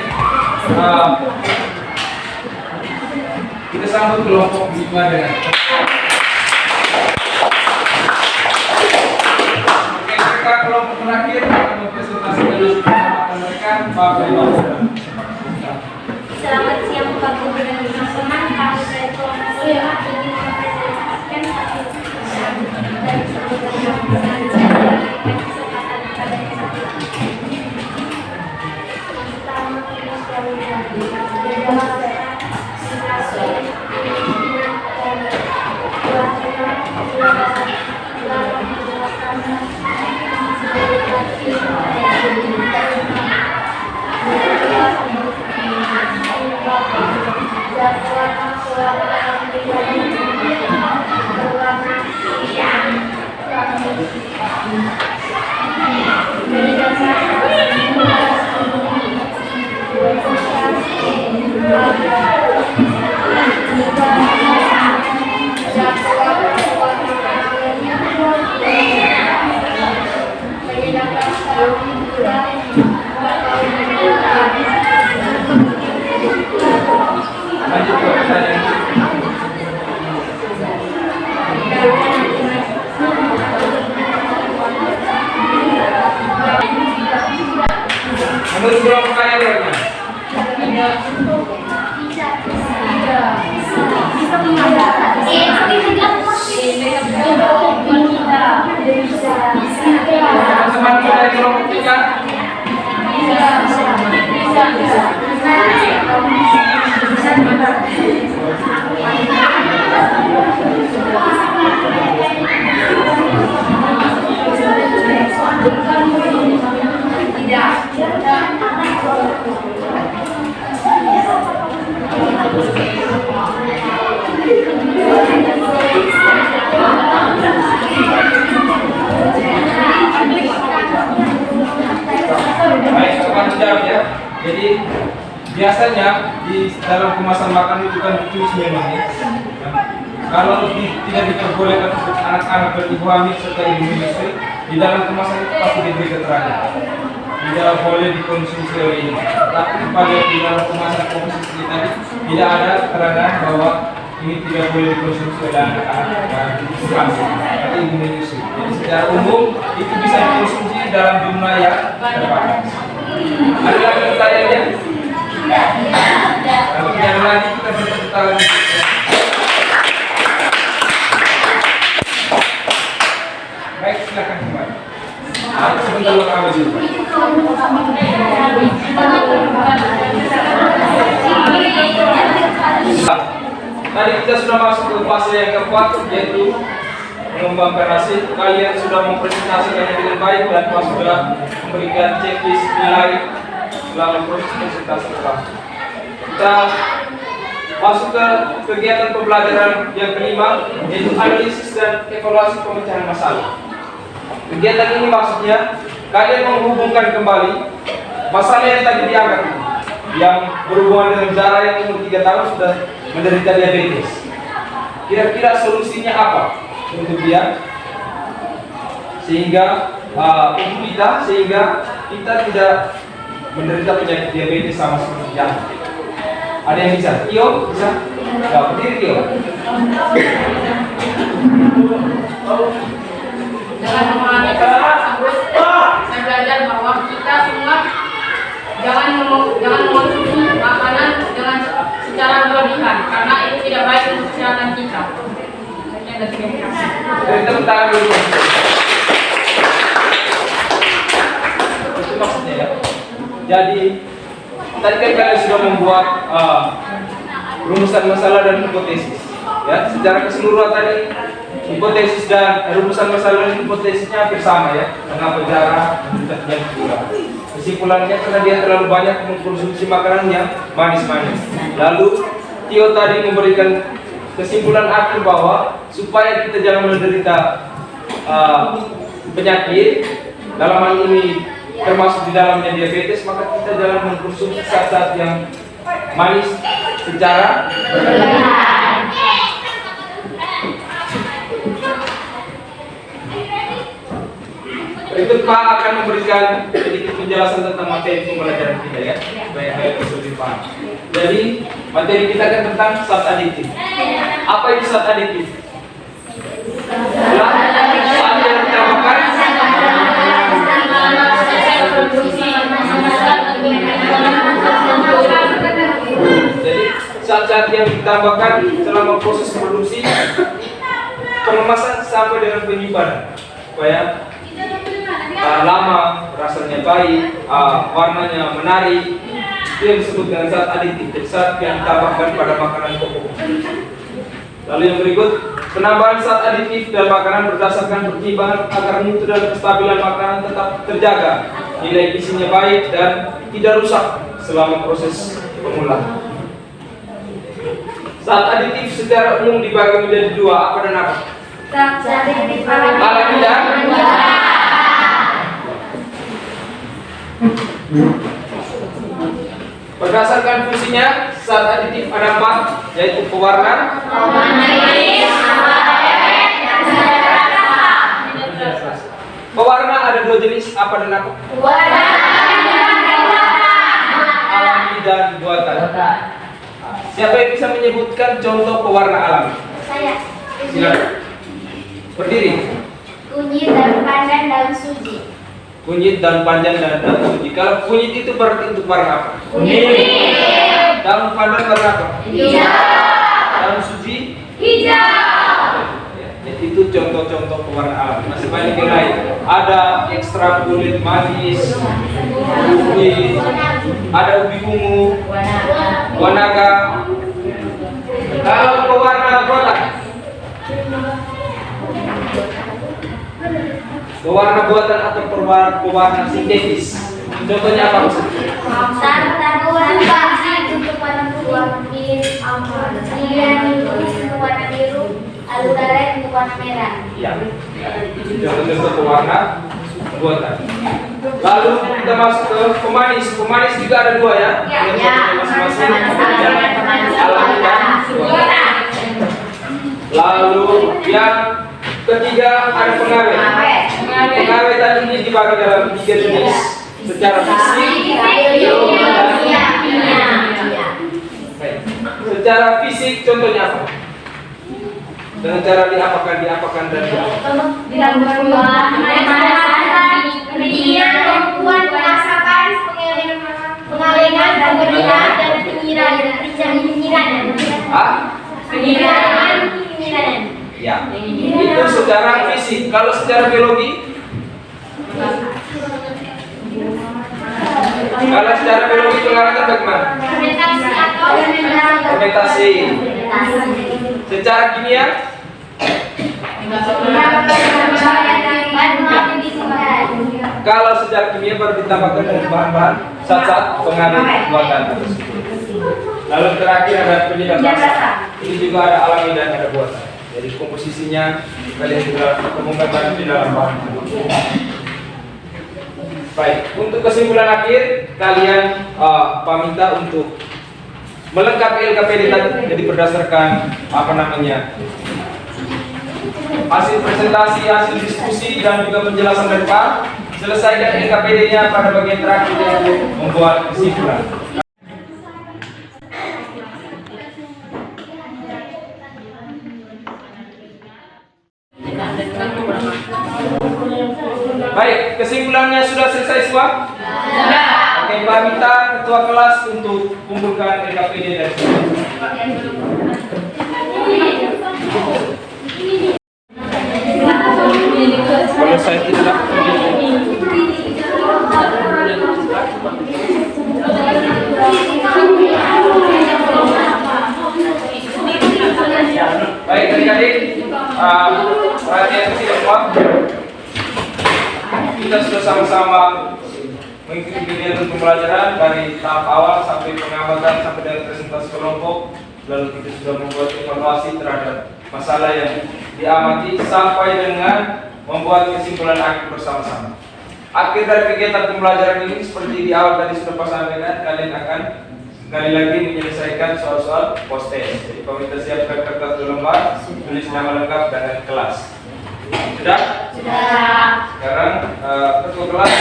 kita sambut kelompok 5 dengan oke, kita kelompok terakhir akan mempresentasikan pengalaman mereka. Bapak Ibu. Selamat siang Bapak Ibu dan teman-teman. Kami dari kelompok 5 ingin mempresentasikan satu dari kesempatan kepada Baik, sobat menjawab ya. Jadi biasanya di dalam kemasan makan itu kan ditulis menunya. Kalau tidak diperbolehkan untuk anak-anak beribu hamil serta ibu menyusui, di dalam kemasan itu pasti diberi keterangan tidak boleh dikonsumsi oleh ini. Tapi pada di dalam kemasan komposisi tadi tidak ada keterangan bahwa ini tidak boleh dikonsumsi oleh anak-anak atau ibu menyusui. Jadi secara umum itu bisa dikonsumsi dalam jumlah yang terbatas. Ada lagi pertanyaannya? Kalau tidak ada lagi kita bertepuk tangan. Baik, silakan kembali. Sebentar lo kawin dulu. Tadi kita sudah masuk ke fase yang keempat, yaitu mengembangkan hasil. Kalian sudah mempresentasikannya dengan baik dan sudah memberikan checklist nilai selama proses presentasi berlangsung. Kita masuk ke kegiatan pembelajaran yang kelima, yaitu analisis dan evaluasi pemecahan masalah. Kegiatan ini maksudnya kalian menghubungkan kembali masalah yang tadi diangkat, yang berhubungan dengan Zara yang umur 3 tahun sudah menderita diabetes. Kira-kira solusinya apa untuk dia sehingga kita tidak menderita penyakit diabetes sama seperti yang ada yang bisa? Tio bisa? Nggak berdiri Tio. Dengan memahami tersebut, saya belajar bahwa kita semua jangan mengonsumsi makanan dengan secara berlebihan karena itu tidak baik untuk kesehatan kita. Dari tepuk tangan dulu. Itu maksudnya ya. Jadi tadi kan kalian sudah membuat rumusan masalah dan hipotesis. Ya, secara keseluruhan tadi hipotesis dan rumusan masalah dan hipotesisnya hampir sama ya. Mengapa Zara dan kurang. Kesimpulannya karena dia terlalu banyak mengkonsumsi makanan yang manis-manis. Lalu Tio tadi memberikan kesimpulan akhir bahwa supaya kita jangan menderita penyakit dalam hal ini termasuk di dalamnya diabetes, maka kita jangan mengkonsumsi zat-zat yang manis secara berlebihan. Berikut Pak akan memberikan sedikit penjelasan tentang materi pembelajaran kita ya, supaya kalian bisa lebih paham. Jadi materi kita kan tentang zat aditif. Apa itu zat aditif? Zat yang ditambahkan. Jadi zat-zat yang ditambahkan selama proses produksi, pengemasan sampai dengan penyimpanan supaya lama, rasanya baik, warnanya menarik. Itu yang disebut dengan zat aditif, zat yang ditambahkan pada makanan pokok. Lalu yang berikut, penambahan zat aditif dalam makanan berdasarkan pertimbangan agar mutu dan kestabilan makanan tetap terjaga, nilai gizinya baik dan tidak rusak selama proses pengolahan. Zat aditif secara umum dibagi menjadi dua, apa dan apa? Zat aditif Alami dan berdasarkan fungsinya, zat aditif ada 4, yaitu pewarna, pewarna ada 2 jenis, apa dan apa? Alami dan buatan. Siapa yang bisa menyebutkan contoh pewarna alami? Saya. Silakan. Berdiri. Kunyit, daun pandan, daun suji. Kunyit, daun pandan, dan daun suji. Kalau kunyit itu berarti untuk warna apa? Kunyit. Daun pandan warna apa? Hijau. Daun suji? Hijau. Ya, itu contoh-contoh pewarna alami. Masih banyak yang lain. Ada ekstrak kulit manis, ubi, ada ubi ungu, wanaga, Kalau pewarna botak, pewarna buatan atau pewarna sintetis, contohnya apa maksudnya? Warna untuk warna putih, warna biru, ultraviolet untuk warna merah. Ya, contoh-contoh pewarna buatan. Lalu kita masuk ke pemanis. Pemanis juga ada dua ya. Masing-masing. Alami dan buatan. Lalu yang ketiga ada pengawet. Pengawet tadi ini dibagi dalam 3 jenis secara fisik. Secara fisik contohnya apa? Dengan cara diapakan dan Pendinginan, pembukuan, pemasakan, pengalengan, pemberian, dan penyiraman. Penyiraman. Ya, itu secara fisik. Kalau secara biologi, pengawatan bagaimana? Fermentasi atau Fermentasi. Secara kimia, kalau secara kimia baru ditambahkan dengan bahan-bahan zat-zat pengawet buatan. Lalu terakhir ada penyedap rasa. Ini juga ada alami dan ada buatan. Jadi komposisinya kalian juga temukan di dalam bahan. Baik, untuk kesimpulan akhir kalian minta untuk melengkapi LKPD tadi. Jadi berdasarkan hasil presentasi, hasil diskusi dan juga penjelasan dari Pak, selesaikan LKPD-nya pada bagian terakhir untuk membuat kesimpulan. Baik, kesimpulannya sudah selesai semua? Sudah. Oke, Pak minta ketua kelas untuk kumpulkan LKPD dari sini. Kalau saya tidak baik, adik-adik, perhatian tidak semua. Kita sudah sama-sama mengikuti kegiatan pembelajaran dari tahap awal sampai pengamatan sampai dari presentasi kelompok. Lalu kita sudah membuat evaluasi terhadap masalah yang diamati sampai dengan membuat kesimpulan akhir bersama-sama. Akhir dari kegiatan pembelajaran ini seperti di awal tadi sudah Pak sampaikan, kalian akan sekali lagi menyelesaikan soal-soal post test. Jadi kita siapkan kertas 2 lembar, tulis nama lengkap dan kelas. Sudah? Sudah. Sekarang ketua kelas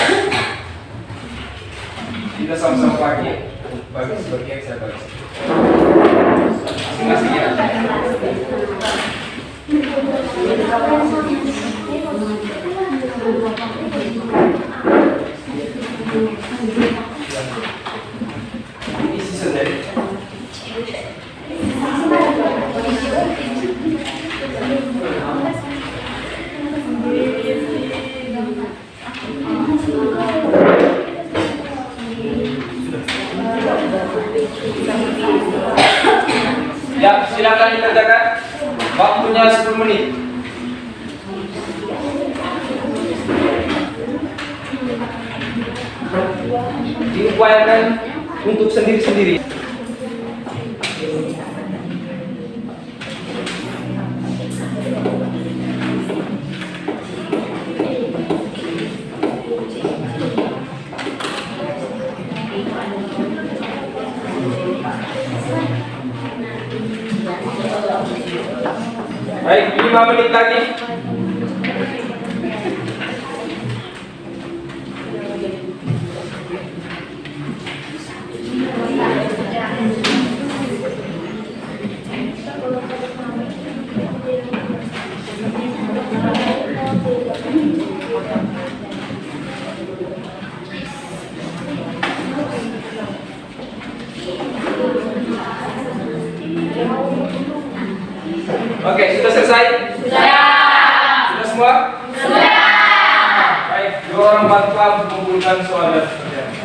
kita sama-sama bagi sebagian saya bagi. Masing-masing ya. Isi sendiri. Ya, silakan dikerjakan. Waktunya 10 menit. Diupayakan untuk sendiri-sendiri. Baik, 5 menit lagi. Oke, sudah selesai? Sudah. Sudah semua? Sudah. Baik, 2 orang bantu untuk mengumpulkan soal dan pekerjaan.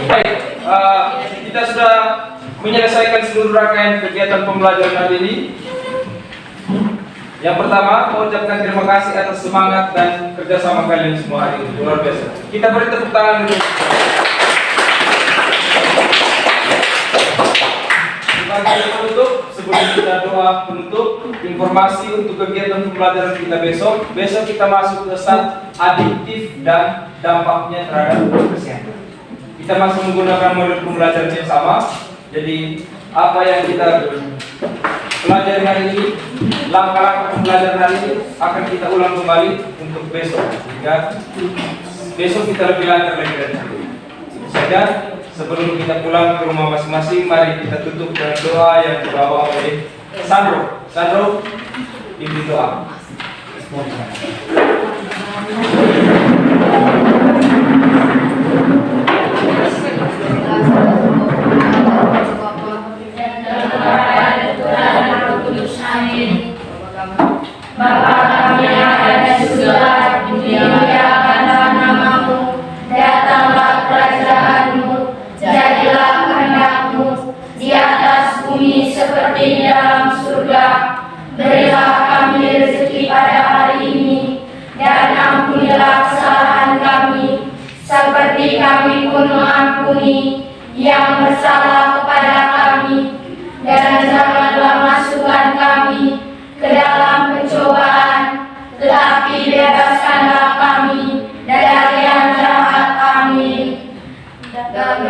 Baik, kita sudah menyelesaikan seluruh rangkaian kegiatan pembelajaran hari ini. Yang pertama, mengucapkan terima kasih atas semangat dan kerjasama kalian semua hari ini, luar biasa. Kita beri tepuk tangan dulu. Sebagai penutup, sebelum kita doa penutup, informasi untuk kegiatan pembelajaran kita besok. Besok kita masuk ke saat adiktif dan dampaknya terhadap kesehatan. Kita masih menggunakan model pembelajaran yang sama. Jadi apa yang kita pelajari hari ini, langkah-langkah pembelajaran hari ini akan kita ulang kembali untuk besok. Sehingga besok kita lebih lancar lagi dari hari ini. Itu saja. Sebelum kita pulang ke rumah masing-masing, mari kita tutup dengan doa yang dibawa oleh Sandro. Sandro, pimpin doa. Bapa kami yang ada di surga, dimuliakanlah namamu, datanglah kerajaanmu, jadilah kehendak-Mu di atas bumi seperti di dalam surga. Berilah kami rezeki pada hari ini, dan ampunilah kesalahan kami, seperti kami pun mengampuni yang bersalah kepada kami. Dan janganlah masukkan kami ke dalam pencobaan, tetapi bebaskanlah kami dari yang jahat. Amin. Dan